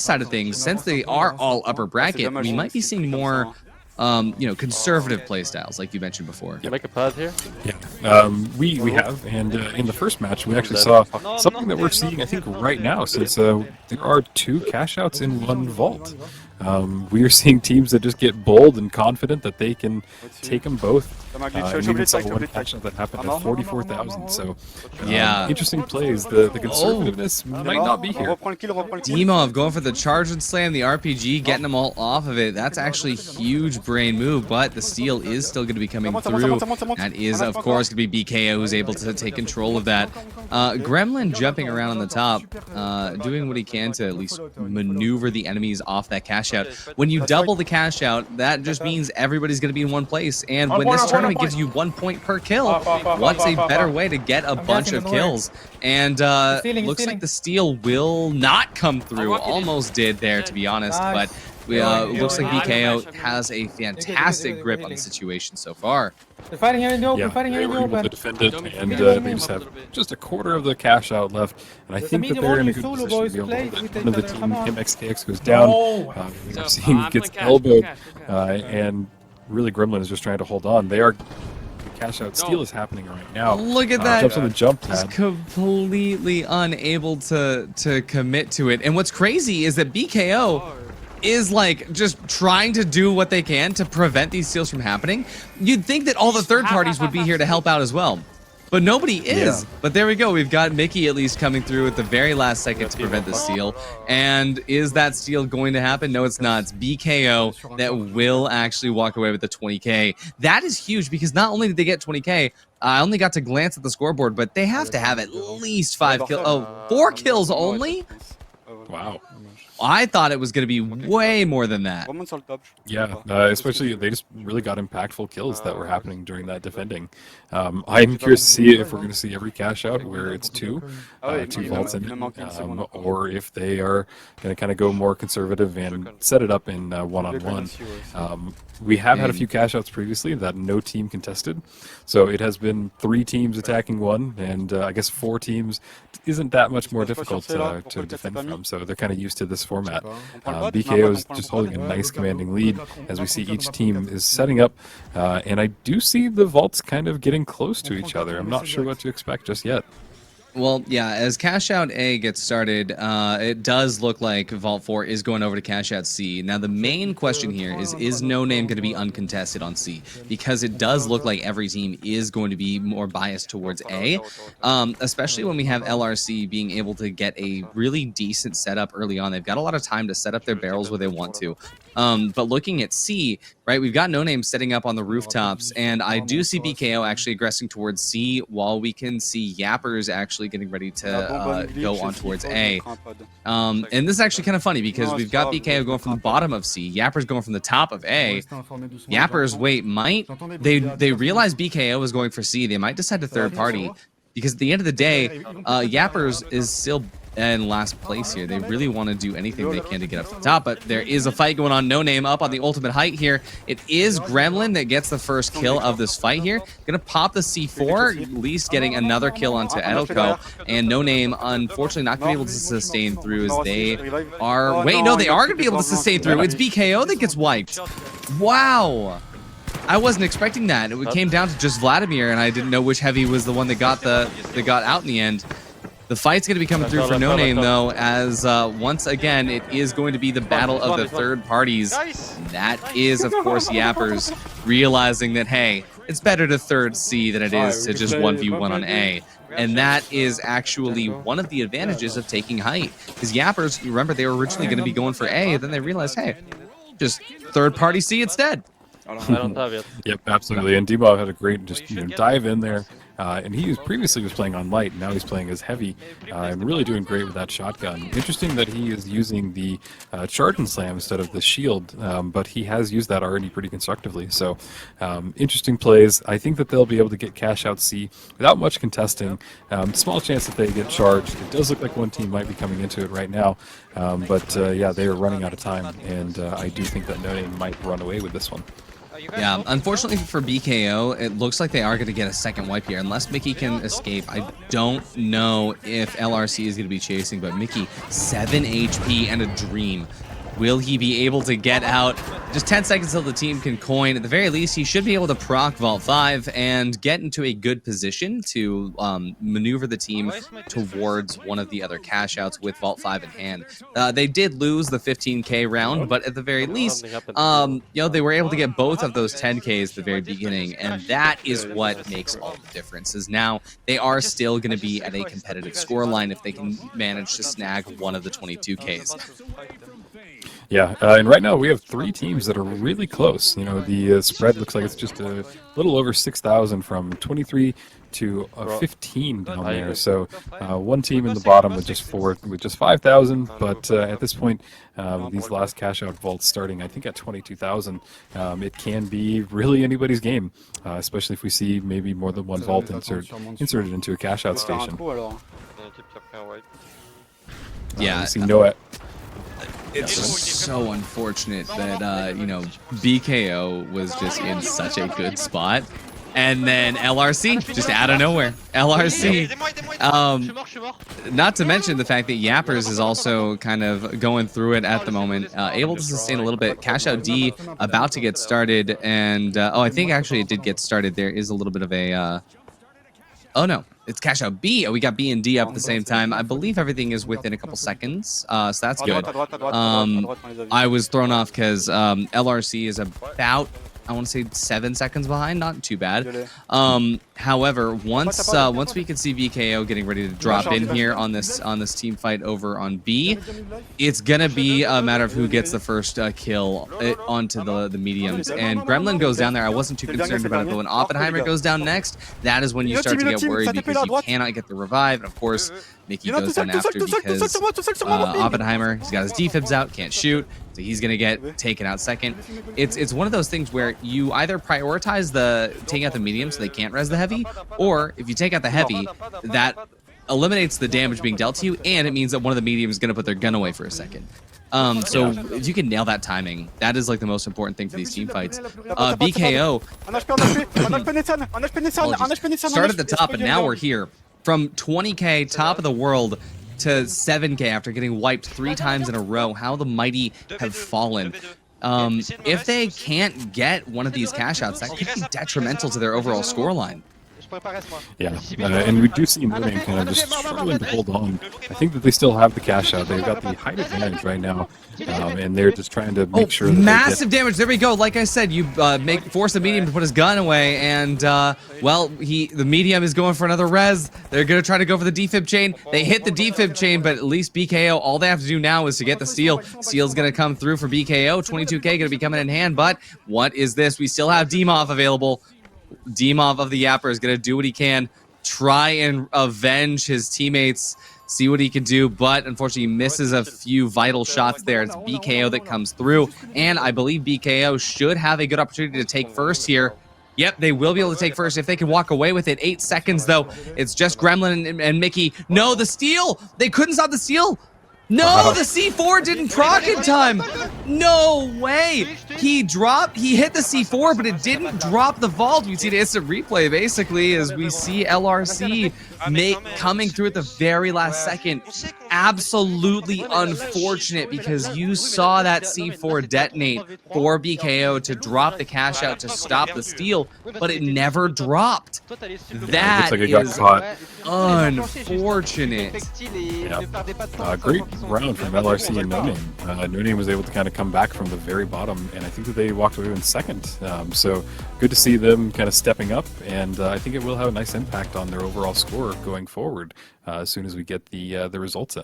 side of things, since they are all upper bracket, we might be seeing more conservative play styles, like you mentioned before. Can you make a pad here? Yeah, we have, and in the first match, we actually saw something that we're seeing, I think, right now, since there are 2 cash outs in 1 vault. We are seeing teams that just get bold and confident that they can take them both. And even saw one cash out that happened at 44,000. So, interesting plays. The conservativeness might not be here. Demov going for the charge and slam, the RPG, getting them all off of it. That's actually huge brain move, but the steal is still going to be coming through. That is, of course, going to be BKO who's able to take control of that. Gremlin jumping around on the top, doing what he can to at least maneuver the enemies off that cash out. When you double the cash out, that just means everybody's going to be in one place. And when this tournament gives you 1 point per kill, what's a better way to get a bunch of kills? And looks like the steal will not come through. Almost did there, to be honest, but looks like BKO has a fantastic grip on the situation so far. They're fighting here in the open, fighting here in the able to open. defend it, and they just have just a quarter of the cash out left, and I think that they're in a good position to be able to one of the team, MXKX, goes down. We're seeing gets elbowed, and really Gremlin is just trying to hold on. They are cash out steal is happening right now. Look at that. Jumps on the jump Just pad. completely unable to commit to it. And what's crazy is that BKO is like just trying to do what they can to prevent these steals from happening. You'd think that all the third parties would be here to help out as well. But nobody is. Yeah. But there we go. We've got Mickey at least coming through at the very last second to prevent the steal. And is that steal going to happen? No, it's not. It's BKO that will actually walk away with the 20K. That is huge because not only did they get 20K, I only got to glance at the scoreboard, but they have to have at least 5 kills. Oh, 4 kills only? Wow. I thought it was going to be way more than that. Yeah, especially they just really got impactful kills that were happening during that defending. I'm curious to see if we're going to see every cash out where it's two vaults in it, or if they are going to kind of go more conservative and set it up in one-on-one. We have had a few cash outs previously that no team contested, so it has been 3 teams attacking one, and I guess 4 teams isn't that much more difficult to defend from, so they're kind of used to this format. BKO is just holding a nice commanding lead as we see each team is setting up, and I do see the vaults kind of getting close to each other. I'm not sure what to expect just yet. Well, yeah, as Cash Out A gets started, it does look like Vault 4 is going over to Cash Out C. Now, the main question here is No Name going to be uncontested on C? Because it does look like every team is going to be more biased towards A, especially when we have LRC being able to get a really decent setup early on. They've got a lot of time to set up their barrels where they want to. But looking at C, right, we've got No Name setting up on the rooftops, and I do see BKO actually aggressing towards C, while we can see Yappers actually getting ready to go on towards A. And this is actually kind of funny because we've got BKO going from the bottom of C, Yappers going from the top of A. Yappers, wait, they realize BKO is going for C. They might decide to third party because at the end of the day, Yappers is still in last place here. They really want to do anything they can to get up to the top, but there is a fight going on. No Name up on the ultimate height here. It is Gremlin that gets the first kill of this fight here. Gonna pop the C4, at least getting another kill onto Edelco, and No Name unfortunately not gonna be able to sustain through as they are, wait, no, they are gonna be able to sustain through. It's BKO that gets wiped. Wow. I wasn't expecting that. It came down to just Vladimir, and I didn't know which heavy was the one that got out in the end. The fight's going to be coming through for No Name, though, as once again, it is going to be the battle of the third parties. That is, of course, Yappers realizing that, hey, it's better to third C than it is to just 1v1 on A. And that is actually one of the advantages of taking height. Because Yappers, you remember, they were originally going to be going for A, and then they realized, hey, just third party C instead. Yep, absolutely. And Debo had a great dive in there. And he previously was playing on light, now he's playing as heavy, and really doing great with that shotgun. Interesting that he is using the charge and slam instead of the shield, but he has used that already pretty constructively. So interesting plays. I think that they'll be able to get cash out C without much contesting. Small chance that they get charged. It does look like one team might be coming into it right now, but yeah, they are running out of time, and I do think that No Name might run away with this one. Yeah, unfortunately for BKO, it looks like they are going to get a second wipe here. Unless Mickey can escape, I don't know if LRC is going to be chasing, but Mickey, 7 HP and a dream. Will he be able to get out? Just 10 seconds till the team can coin. At the very least, he should be able to proc Vault 5 and get into a good position to maneuver the team towards one of the other cash outs with Vault 5 in hand. They did lose the 15K round, but at the very least, they were able to get both of those 10Ks at the very beginning, and that is what makes all the difference. Is now they are still going to be at a competitive scoreline if they can manage to snag one of the 22Ks. Yeah, and right now we have 3 teams that are really close. You know, the spread looks like it's just a little over 6,000 from 23 to 15 down there. So one team in the bottom with just 5,000. But at this point, these last cash out vaults starting, I think, at 22,000, it can be really anybody's game, especially if we see maybe more than one vault inserted into a cash out station. Yeah. We see Noah. It's so unfortunate that, BKO was just in such a good spot And then LRC, just out of nowhere. LRC. Not to mention the fact that Yappers is also kind of going through it at the moment. Able to sustain a little bit. Cash Out D about to get started. And, I think actually it did get started. There is a little bit of a... oh, no. It's Cash Out B. Oh, we got B and D up at the same time. I believe everything is within a couple seconds. So that's good. I was thrown off because LRC is about... I want to say 7 seconds behind, not too bad. However, once we can see BKO getting ready to drop in here on this team fight over on B, it's gonna be a matter of who gets the first kill onto the mediums. And Gremlin goes down there. I wasn't too concerned about it, but when Oppenheimer goes down next, that is when you start to get worried because you cannot get the revive. And of course, Mickey goes down after because Oppenheimer, he's got his defibs out, can't shoot, so he's gonna get taken out second. It's one of those things where you either prioritize taking out the medium so they can't res the heavy, or if you take out the heavy, that eliminates the damage being dealt to you, and it means that one of the mediums is gonna put their gun away for a second. So if you can nail that timing, that is like the most important thing for these team fights. BKO start at the top, and now we're here. From 20k, top of the world, to 7k after getting wiped 3 times in a row. How the mighty have fallen. If they can't get one of these cash outs, that could be detrimental to their overall scoreline. Yeah, and we do see NoName kind of just struggling to hold on. I think that they still have the cash out. They've got the height advantage right now, and they're just trying to make sure that massive damage. There we go. Like I said, you force the medium to put his gun away, and the medium is going for another res. They're gonna try to go for the defib chain. They hit the defib chain, but at least BKO, all they have to do now is to get the steal. Steal's gonna come through for BKO. 22k gonna be coming in hand, but what is this? We still have Demov available. Demov of the Yapper is going to do what he can, try and avenge his teammates, see what he can do, but unfortunately he misses a few vital shots there. It's BKO that comes through, and I believe BKO should have a good opportunity to take first here. Yep, they will be able to take first if they can walk away with it. 8 seconds, though. It's just Gremlin and Mickey. No, the steal! They couldn't stop the steal! No, the C4 didn't proc in time. No way. He hit the C4, but it didn't drop the vault. We see the instant replay basically as we see LRC coming through at the very last second. Absolutely unfortunate because you saw that C4 detonate for BKO to drop the cash out to stop the steal, but it never dropped. That is unfortunate. Yeah. Great round from LRC and NoName. NoName was able to kind of come back from the very bottom, and I think that they walked away in second. So good to see them kind of stepping up, and I think it will have a nice impact on their overall score going forward as soon as we get the results in.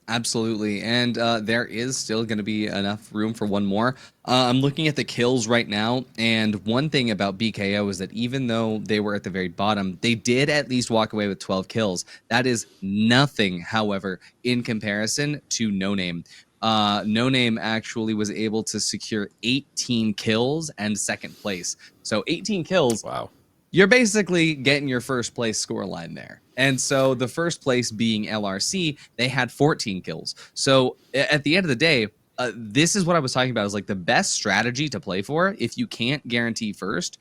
Absolutely, and there is still going to be enough room for one more. I'm looking at the kills right now, and one thing about BKO is that even though they were at the very bottom, they did at least walk away with 12 kills. That is nothing, however, in comparison to NoName. NoName actually was able to secure 18 kills and second place. So 18 kills. Wow. You're basically getting your first place scoreline there. And so the first place being LRC, they had 14 kills. So at the end of the day, this is what I was talking about, is like the best strategy to play for. If you can't guarantee first,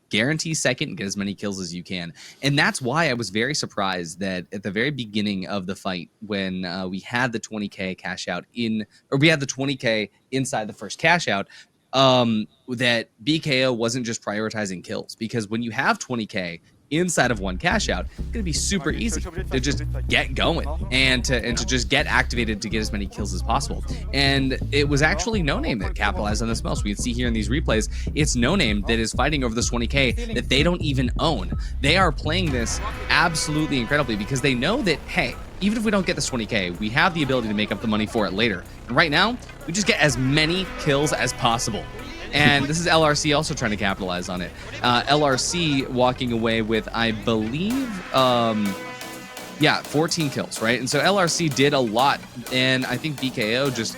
guarantee second and get as many kills as you can. And that's why I was very surprised that at the very beginning of the fight, when we had the 20k cash out we had the 20k inside the first cash out, that BKO wasn't just prioritizing kills, because when you have 20k inside of one cash out, it's gonna be super easy to just get going and to just get activated to get as many kills as possible. And it was actually NoName that capitalized on this most. We can see here in these replays, it's NoName that is fighting over this 20k that they don't even own. They are playing this absolutely incredibly because they know that, hey, even if we don't get this 20k, we have the ability to make up the money for it later. And right now, we just get as many kills as possible. And this is LRC also trying to capitalize on it. LRC walking away with, I believe, 14 kills, right? And so LRC did a lot. And I think BKO just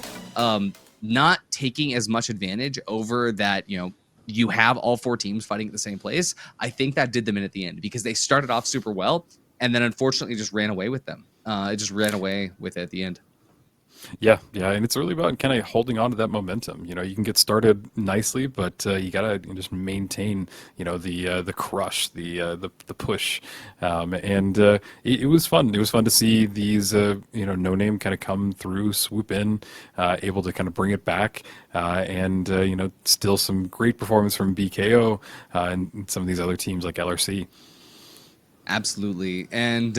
not taking as much advantage over that, you have all 4 teams fighting at the same place. I think that did them in at the end because they started off super well and then unfortunately just ran away with them. It just ran away with it at the end. Yeah, yeah, and it's really about kind of holding on to that momentum. You know, you can get started nicely, but you gotta just maintain, you know, the crush, the push, and it was fun. It was fun to see these, you know, no name kind of come through, swoop in, able to kind of bring it back, and you know, still some great performance from BKO and some of these other teams like LRC. Absolutely. And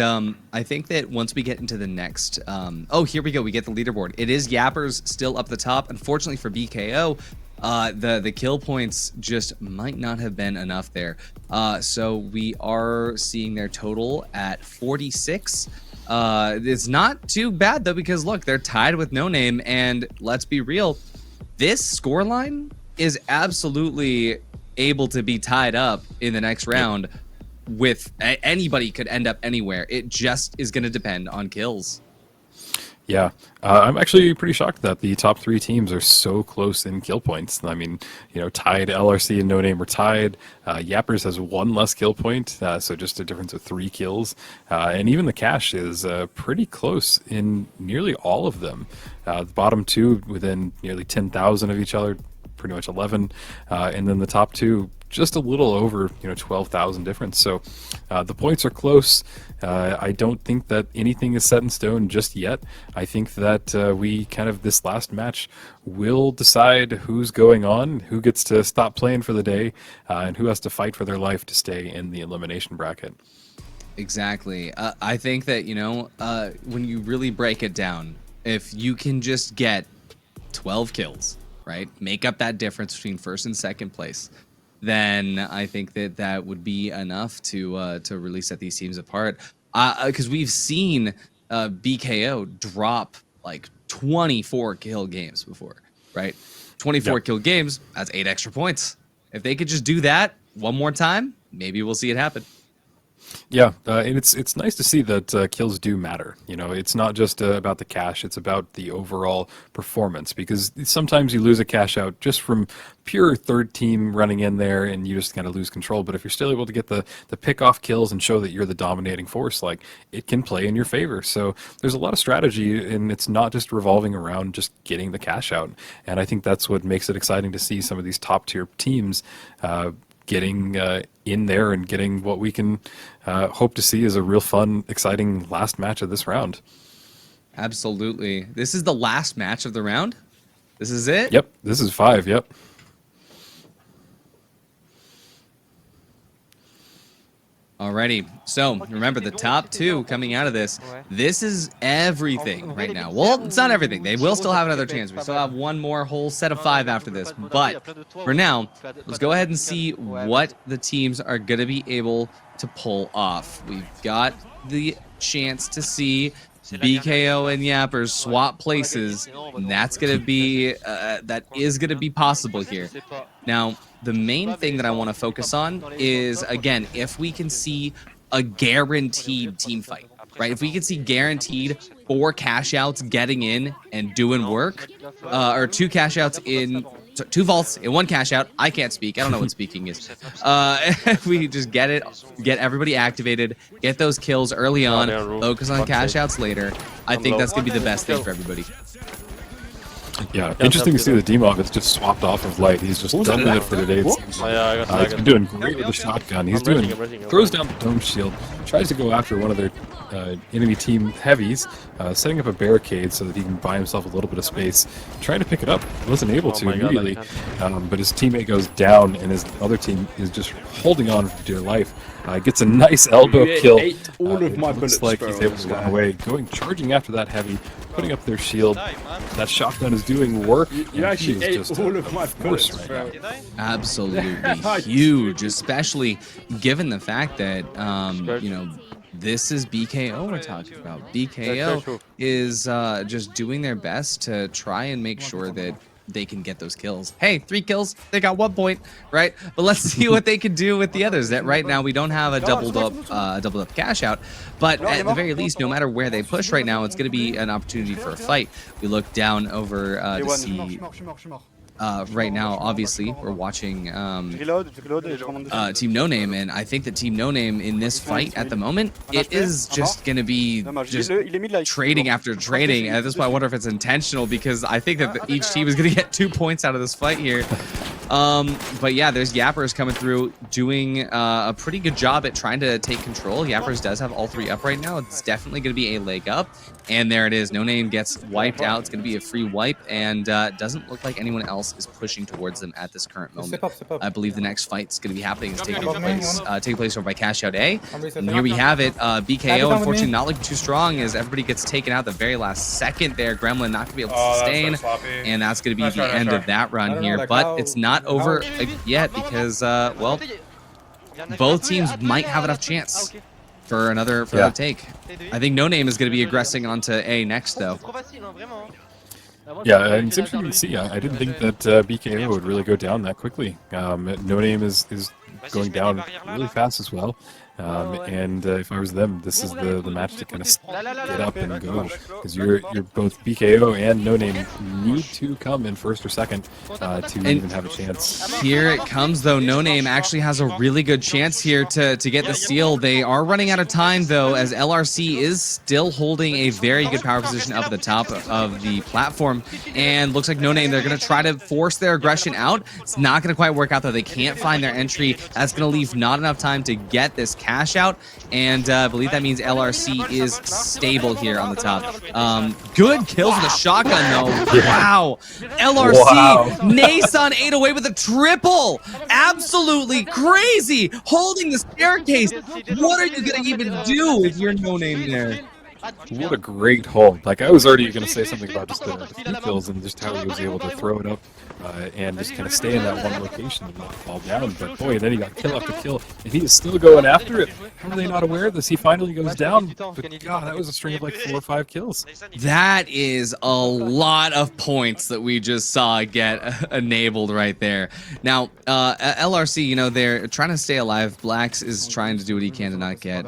I think that once we get into the next... oh, here we go. We get the leaderboard. It is Yappers still up the top. Unfortunately for BKO, the kill points just might not have been enough there. So we are seeing their total at 46. It's not too bad, though, because, look, they're tied with No Name. And let's be real, this scoreline is absolutely able to be tied up in the next round. With anybody could end up anywhere. It just is going to depend on kills. Yeah, I'm actually pretty shocked that the top 3 teams are so close in kill points. I mean, you know, tied LRC and No Name are tied. Yappers has 1 less kill point, so just a difference of 3 kills. And even the cash is pretty close in nearly all of them. The bottom 2 within nearly 10,000 of each other, pretty much 11, and then the top 2 just a little over, you know, 12,000 difference. So the points are close. I don't think that anything is set in stone just yet. I think that we kind of, this last match will decide who's going on, who gets to stop playing for the day, and who has to fight for their life to stay in the elimination bracket. Exactly. I think that, you know, when you really break it down, if you can just get 12 kills, right, make up that difference between first and second place, then I think that that would be enough to really set these teams apart. Because we've seen BKO drop like 24 kill games before, right? 24 kill games, that's 8 extra points. If they could just do that one more time, maybe we'll see it happen. Yeah, and it's nice to see that kills do matter. You know, it's not just about the cash; it's about the overall performance. Because sometimes you lose a cash out just from pure third team running in there, and you just kind of lose control. But if you're still able to get the pick off kills and show that you're the dominating force, like, it can play in your favor. So there's a lot of strategy, and it's not just revolving around just getting the cash out. And I think that's what makes it exciting to see some of these top tier teams getting in there and getting what we can hope to see as a real fun, exciting last match of this round. Absolutely. This is the last match of the round? This is it? Yep, this is 5, yep. Alrighty, so remember the top 2 coming out of this. This is everything right now. Well, it's not everything. They will still have another chance. We still have one more whole set of 5 after this. But for now, let's go ahead and see what the teams are going to be able to pull off. We've got the chance to see BKO and Yappers swap places, and that's going to be that is going to be possible here. Now, the main thing that I want to focus on is, again, if we can see a guaranteed team fight, right? If we can see guaranteed 4 cash outs getting in and doing work, or 2 cash outs in 2 vaults in 1 cash out. I can't speak. I don't know what speaking is. If we just get everybody activated, get those kills early on, focus on cash outs later, I think that's going to be the best thing for everybody. Yeah, interesting to see the Demov is just swapped off of Light. He's just done with it for today. He's been doing great with the shotgun. He's throws down the dome shield, tries to go after one of their enemy team heavies, setting up a barricade so that he can buy himself a little bit of space. Trying to pick it up, wasn't able to immediately, but his teammate goes down, and his other team is just holding on for dear life. Gets a nice elbow kill. Looks like he's able to run away, charging after that heavy, putting up their shield. That shotgun is doing work. You actually ate all of my bullets, bro. Absolutely huge, especially given the fact that you know, this is BKO we're talking about. BKO is just doing their best to try and make sure that they can get those kills. Hey, 3 kills, they got 1 point, right? But let's see what they can do with the others. That right now we don't have a doubled up cash out, but at the very least, no matter where they push right now, it's going to be an opportunity for a fight. We look down over to see right now, obviously, we're watching Team No Name, and I think that Team No Name in this fight at the moment, it is just going to be just trading after trading. At this point, I wonder if it's intentional, because I think that each team is going to get 2 points out of this fight here. But yeah, there's Yappers coming through, doing a pretty good job at trying to take control. Yappers does have all 3 up right now. It's definitely going to be a leg up. And there it is. No Name gets wiped out. It's going to be a free wipe, and doesn't look like anyone else is pushing towards them at this current moment. I believe the next fight's going to be happening. It's taking place over by Cash Out A. And here we have it. BKO, unfortunately, not looking too strong as everybody gets taken out the very last second there. Gremlin not going to be able to sustain, and that's going to be the end of that run here. But it's not over yet, because, well, both teams might have enough chance for another take. I think No Name is going to be aggressing onto A next, though. Yeah, and it's interesting to see. I didn't think that BKO would really go down that quickly. No Name is going down really fast as well. And if I was them, this is the match to kind of get up and go, because you're both BKO and No Name need to come in first or second to even have a chance. Here it comes, though. No Name actually has a really good chance here to get the steal. They are running out of time, though, as LRC is still holding a very good power position up at the top of the platform, and looks like No Name, they're going to try to force their aggression out. It's not going to quite work out, though. They can't find their entry. That's going to leave not enough time to get this cash out, and I believe that means LRC is stable here on the top. Good kills with a shotgun, though. Wow. LRC, Nace on 808 with a triple. Absolutely crazy. Holding the staircase. What are you going to even do if you're No Name there? What a great hold. Like, I was already going to say something about just the few kills and just how he was able to throw it up and just kind of stay in that one location and not fall down. But boy, then he got kill after kill, and he is still going after it. How are they not aware of this? He finally goes down. But God, that was a string of like 4 or 5 kills. That is a lot of points that we just saw get enabled right there. Now, LRC, you know, they're trying to stay alive. Blacks is trying to do what he can to not get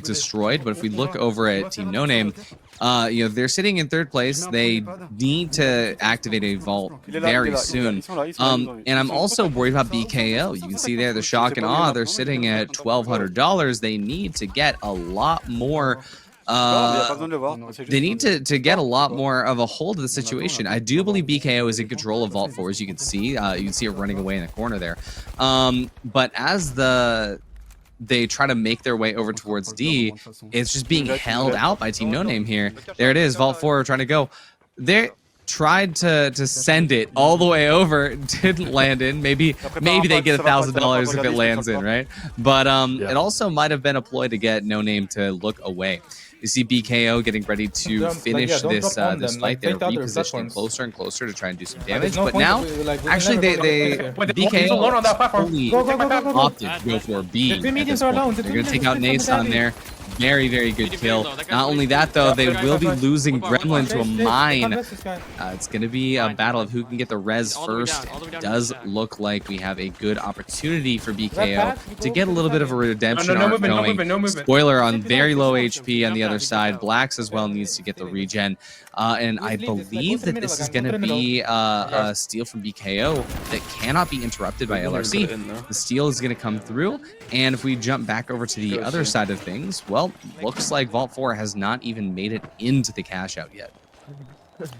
destroyed. But if we look over at Team No Name, you know, they're sitting in 3rd place. They need to activate a vault very soon. And I'm also worried about BKO. You can see there the shock and awe. They're sitting at $1,200. They need to get a lot more. They need to get a lot more of a hold of the situation. I do believe BKO is in control of Vault 4, as you can see. You can see it running away in the corner there. But as they try to make their way over towards D, it's just being held out by Team No Name here. There it is, Vault 4 trying to go. They tried to send it all the way over, didn't land in. Maybe they get $1,000 if it lands in, right? But it also might have been a ploy to get No Name to look away. You see BKO getting ready to finish this fight. They're repositioning closer and closer to try and do some damage. But now, actually, BKO only opted to go for B. They're going to take out Nace on there. Very, very good kill. Not only that, though, they will be losing Gremlin to a mine. It's going to be a battle of who can get the res first. It does look like we have a good opportunity for BKO to get a little bit of a redemption arc going. Spoiler, on very low HP on the other side. Blacks as well needs to get the regen. And I believe that this is going to be a steal from BKO that cannot be interrupted by LRC. The steal is going to come through. And if we jump back over to the other side of things, well, looks like Vault 4 has not even made it into the cash out yet.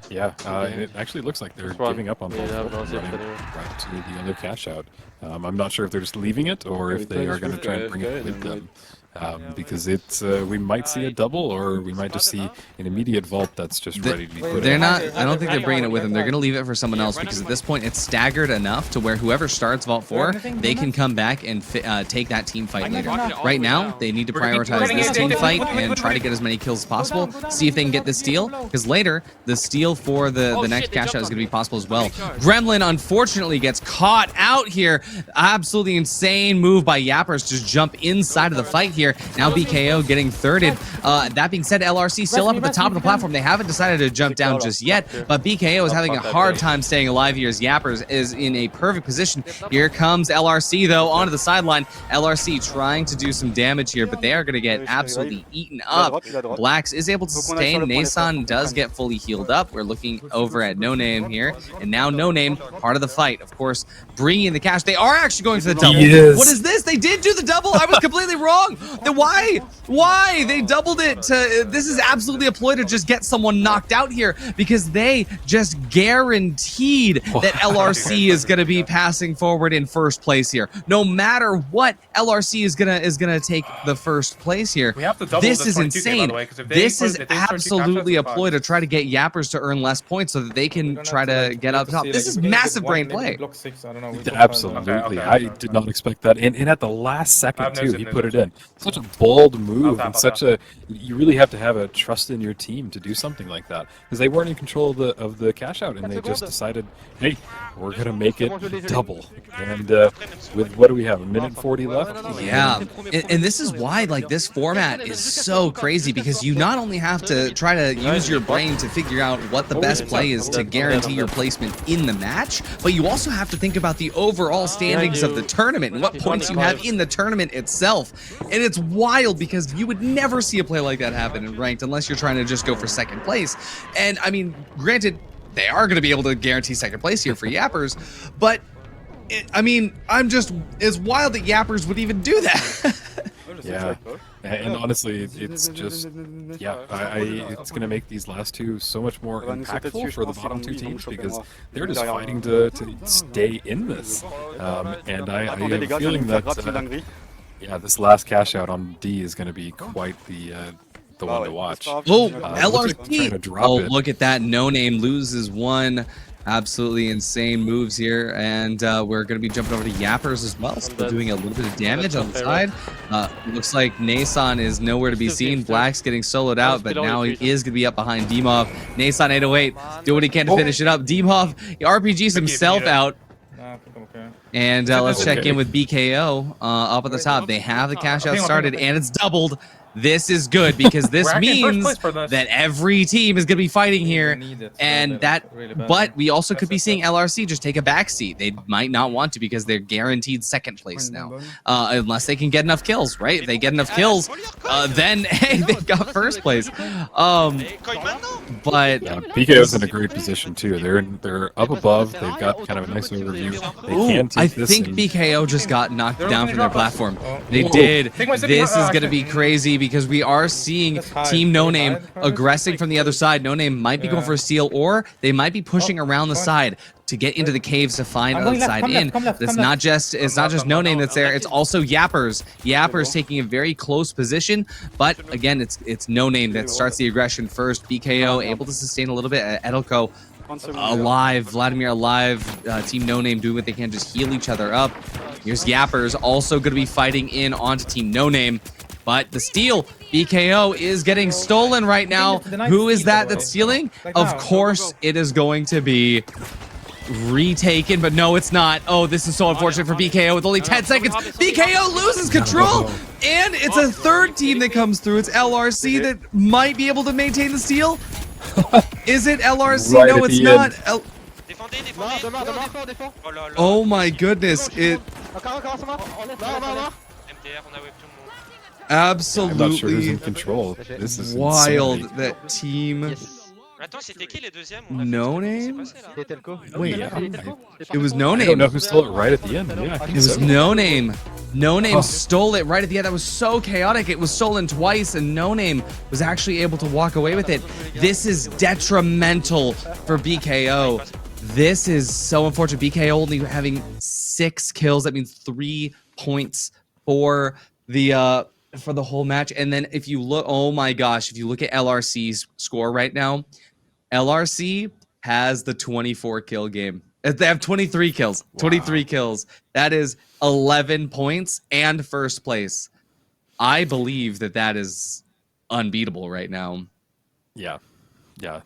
Yeah, and it actually looks like they're giving up on Vault 4, right to the other cash out. I'm not sure if they're just leaving it or if they are going to try and bring it with them. Because it's we might see a double, or we might just see an immediate vault that's just ready to be put in. I don't think they're bringing it with them. They're going to leave it for someone else, because at this point it's staggered enough to where whoever starts Vault 4, they can come back and take that team fight later. Right now, they need to prioritize this team fight and try to get as many kills as possible, see if they can get the steal, because later, the steal for the next cash out is going to be possible as well. Gremlin, unfortunately, gets caught out here. Absolutely insane move by Yappers to jump inside of the fight here. here. Now BKO getting thirded. That being said, LRC still up at the top of the platform. They haven't decided to jump down just yet, but BKO is having a hard time staying alive here as Yappers is in a perfect position. Here comes LRC, though, onto the sideline. LRC trying to do some damage here, but they are going to get absolutely eaten up. Blacks is able to sustain. Nason does get fully healed up. We're looking over at No Name here, and now No Name, part of the fight, of course, bringing in the cash. They are actually going for the double. Yes. What is this? They did do the double. I was completely wrong. Then why? Why? They doubled it to... This is absolutely a ploy to just get someone knocked out here because they just guaranteed that LRC is going to be passing forward in first place here. No matter what, LRC is gonna take the first place here. We have to double this the is 22K, insane. by the way, 'cause if they This put- is if they start to absolutely catch a us, ploy to try to get Yappers to earn less points so that they can try to get up top. This is massive brain play. Absolutely. Okay. I did not expect that. And at the last second, I've too, noticed he it, put it in. Such a bold move and I'll such a... You really have to have a trust in your team to do something like that. Because they weren't in control of the cash out, and they just decided, hey, we're going to make it double. And with, what do we have, a minute 40 left? Yeah, and this is why, like, this format is so crazy because you not only have to try to use your brain to figure out what the best play is to guarantee your placement in the match, but you also have to think about the overall standings of the tournament and what points you have in the tournament itself. And it's wild because you would never see a play like that happen in ranked unless you're trying to just go for second place. And I mean, granted, they are going to be able to guarantee second place here for Yappers, but I mean, it's wild that Yappers would even do that. Yeah, and honestly, it's just, yeah, it's going to make these last two so much more impactful for the bottom two teams because they're just fighting to stay in this. And I have a feeling that, yeah, this last cash out on D is going to be quite the one to watch. Oh, LRC! Oh, look at that. No Name loses one. Absolutely insane moves here, and we're going to be jumping over to Yappers as well, still doing a little bit of damage on the side. Looks like Nason is nowhere to be seen. Black's getting soloed out, but now he is going to be up behind Dimov. Nason 808, do what he can to finish it up. Dimov, he RPGs himself out. And let's check in with BKO up at the top. They have the cash out started, and it's doubled. This is good because this means that every team is going to be fighting here, and but we also could be seeing LRC just take a backseat. They might not want to because they're guaranteed second place now, unless they can get enough kills, right? If they get enough kills, then hey, they got first place. But BKO's in a great position too. They're up above. They've got kind of a nice overview. They can take this. I think BKO just got knocked down from their platform. They did. This is going to be crazy because we are seeing Team No Name aggressing from the other side. No Name might be going for a steal, or they might be pushing around the side to get into the caves to find the side in. It's not just No Name that's there. It's also Yappers. Yappers taking a very close position, but again, it's No Name that starts the aggression first. BKO able to sustain a little bit. Edelko alive, Vladimir alive. Team No Name doing what they can, just heal each other up. Here's Yappers also going to be fighting in onto Team No Name. But the steal, BKO is getting stolen right now. Who is that's stealing? Of course, it is going to be retaken, but no, it's not. Oh, this is so unfortunate for BKO with only 10 seconds. BKO loses control, and it's a third team that comes through. It's LRC that might be able to maintain the steal. Is it LRC? Right, no, it's not. Oh my goodness. Absolutely. I'm not sure who's in control. This is wild insane. that team. No Name? Wait, it was No I Name. don't know who stole it right at the end. Yeah, It was No Name. No Name stole it right at the end. That was so chaotic. It was stolen twice, and No Name was actually able to walk away with it. This is detrimental for BKO. This is so unfortunate. BKO only having 6 kills. That means 3 points for the whole match. And then if you look, oh my gosh, if you look at LRC's score right now, LRC has the 24 kill game. They have 23 kills. Wow. 23 kills. That is 11 points and first place. I believe that is unbeatable right now. Yeah. Yeah,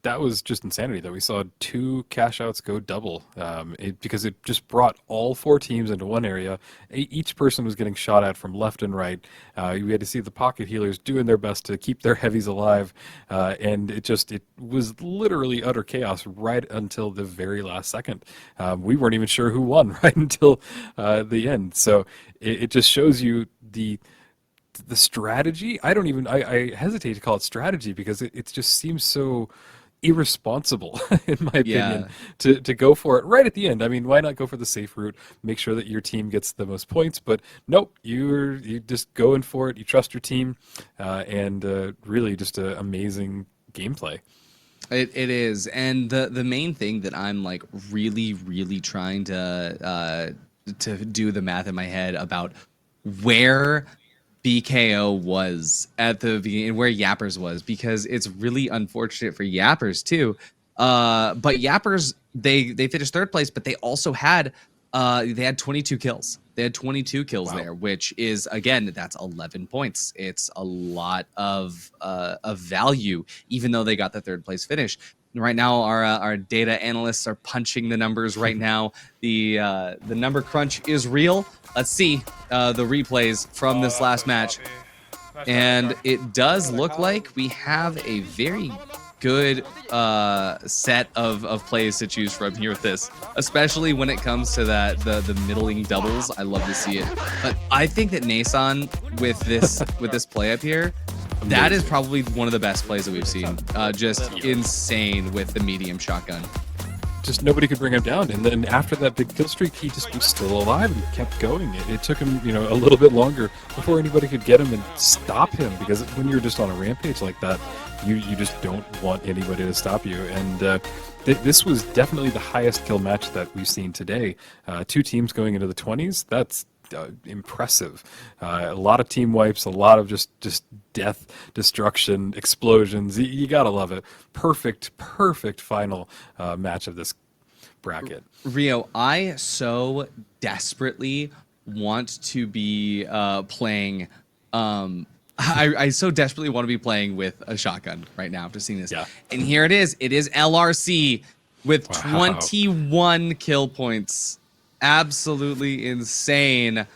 that was just insanity that we saw 2 cash outs go double because it just brought all 4 teams into one area. Each person was getting shot at from left and right. We had to see the pocket healers doing their best to keep their heavies alive, and it was literally utter chaos right until the very last second. We weren't even sure who won right until the end. So it just shows you the strategy. I hesitate to call it strategy because it just seems so irresponsible in my opinion to go for it right at the end. I mean, why not go for the safe route, make sure that your team gets the most points, but nope, you just go in for it, you trust your team, and really just amazing gameplay. It is, and the main thing that I'm like really trying to do the math in my head about where BKO was at the beginning, where Yappers was, because it's really unfortunate for Yappers too. But Yappers, they finished 3rd place, but they also had 22 kills. They had 22 kills there, which is, again, that's 11 points. It's a lot of value, even though they got the 3rd place finish. Right now, our data analysts are punching the numbers right now. The number crunch is real. Let's see the replays from this last match. And it does look like we have a very good set of plays to choose from here with this, especially when it comes to the middling doubles. I love to see it. But I think that Nason with this play up here, that is probably one of the best plays that we've seen. Just insane with the medium shotgun. Just nobody could bring him down, and then after that big kill streak, he just was still alive and kept going. It took him, a little bit longer before anybody could get him and stop him, because when you're just on a rampage like that, you just don't want anybody to stop you. And this was definitely the highest kill match that we've seen today. 2 teams going into the 20s. That's impressive. A lot of team wipes, a lot of just death, destruction, explosions. You gotta love it. Perfect final match of this bracket. Rio, I so desperately want to be playing. I so desperately want to be playing with a shotgun right now after seeing this. Yeah. And here it is. It is LRC with 21 kill points. Absolutely insane,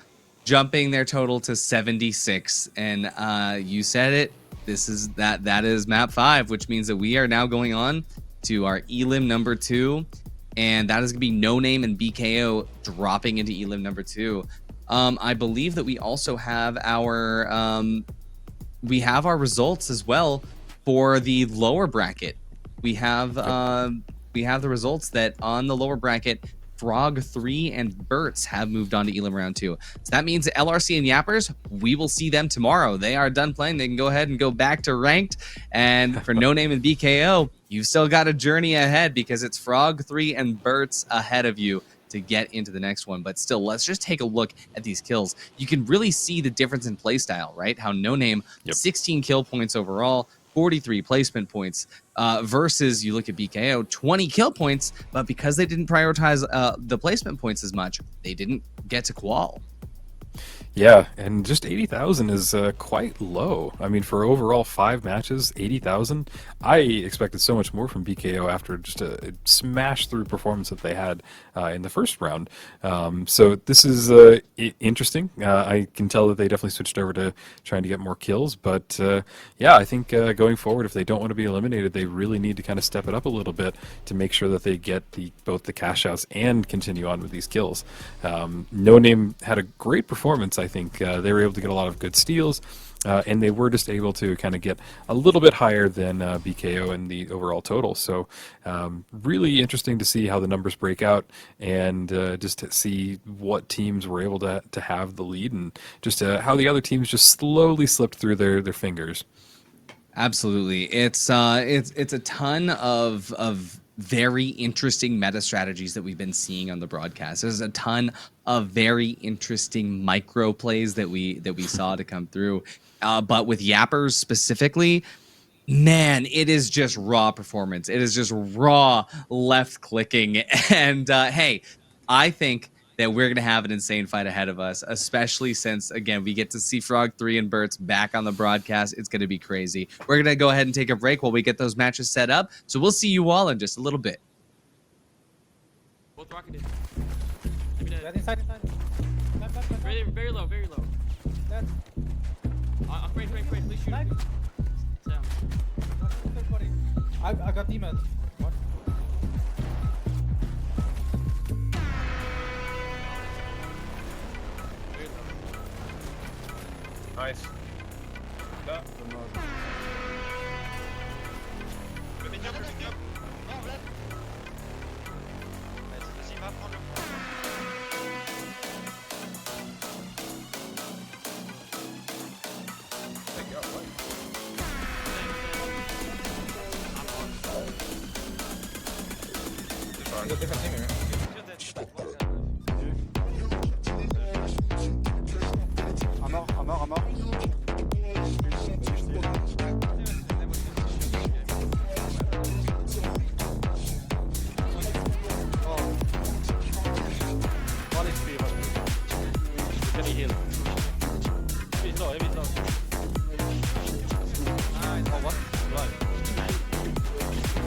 jumping their total to 76. And you said it, that is map 5, which means that we are now going on to our elim number 2, and that is gonna be No Name and BKO dropping into elim number 2. I believe that we also have our results as well for the lower bracket. We have the results that on the lower bracket, Frog 3 and Burt's have moved on to elim round 2. So that means that LRC and Yappers, we will see them tomorrow. They are done playing. They can go ahead and go back to ranked. And for No Name and BKO, you've still got a journey ahead, because it's Frog 3 and Burt's ahead of you to get into the next one. But still, let's just take a look at these kills. You can really see the difference in playstyle, right? How No Name, 16 kill points overall, 43 placement points, versus you look at BKO, 20 kill points, but because they didn't prioritize the placement points as much, they didn't get to qual. Yeah, and just 80,000 is quite low. I mean, for overall 5 matches, 80,000. I expected so much more from BKO after just a smash-through performance that they had in the first round. So this is interesting. I can tell that they definitely switched over to trying to get more kills. But yeah, I think going forward, if they don't want to be eliminated, they really need to kind of step it up a little bit to make sure that they get both the cash outs and continue on with these kills. No Name had a great performance. I think they were able to get a lot of good steals, and they were just able to kind of get a little bit higher than BKO in the overall total. So really interesting to see how the numbers break out, and just to see what teams were able to have the lead, and just how the other teams just slowly slipped through their fingers. Absolutely, it's a ton of very interesting meta strategies that we've been seeing on the broadcast. There's a ton of very interesting micro plays that we saw to come through. But with Yappers specifically, man, it is just raw performance. It is just raw left clicking. And hey, I think that we're going to have an insane fight ahead of us, especially since, again, we get to see Frog 3 and Bert's back on the broadcast. It's going to be crazy. We're going to go ahead and take a break while we get those matches set up. So we'll see you all in just a little bit. Both rocketed. That inside. Very, very low, very low. Great, please shoot. Down. I got demon. What? Nice. Là. I got different team here. À mort. Can he heal? He's low. Nice. Oh, what? Right.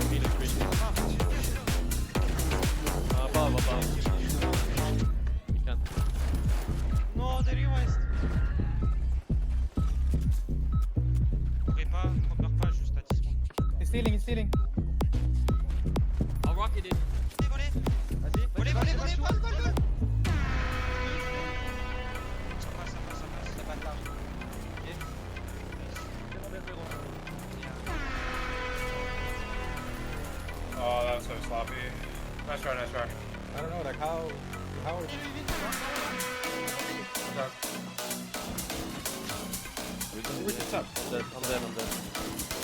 Heal is green. Above. He can't. No, there you West. On meurt pas juste à 10 secondes. He's stealing. I'll rocket it. Volez. Ça passe. Oh, that was so sloppy. Nice try. I don't know, like how are Okay. I'm dead.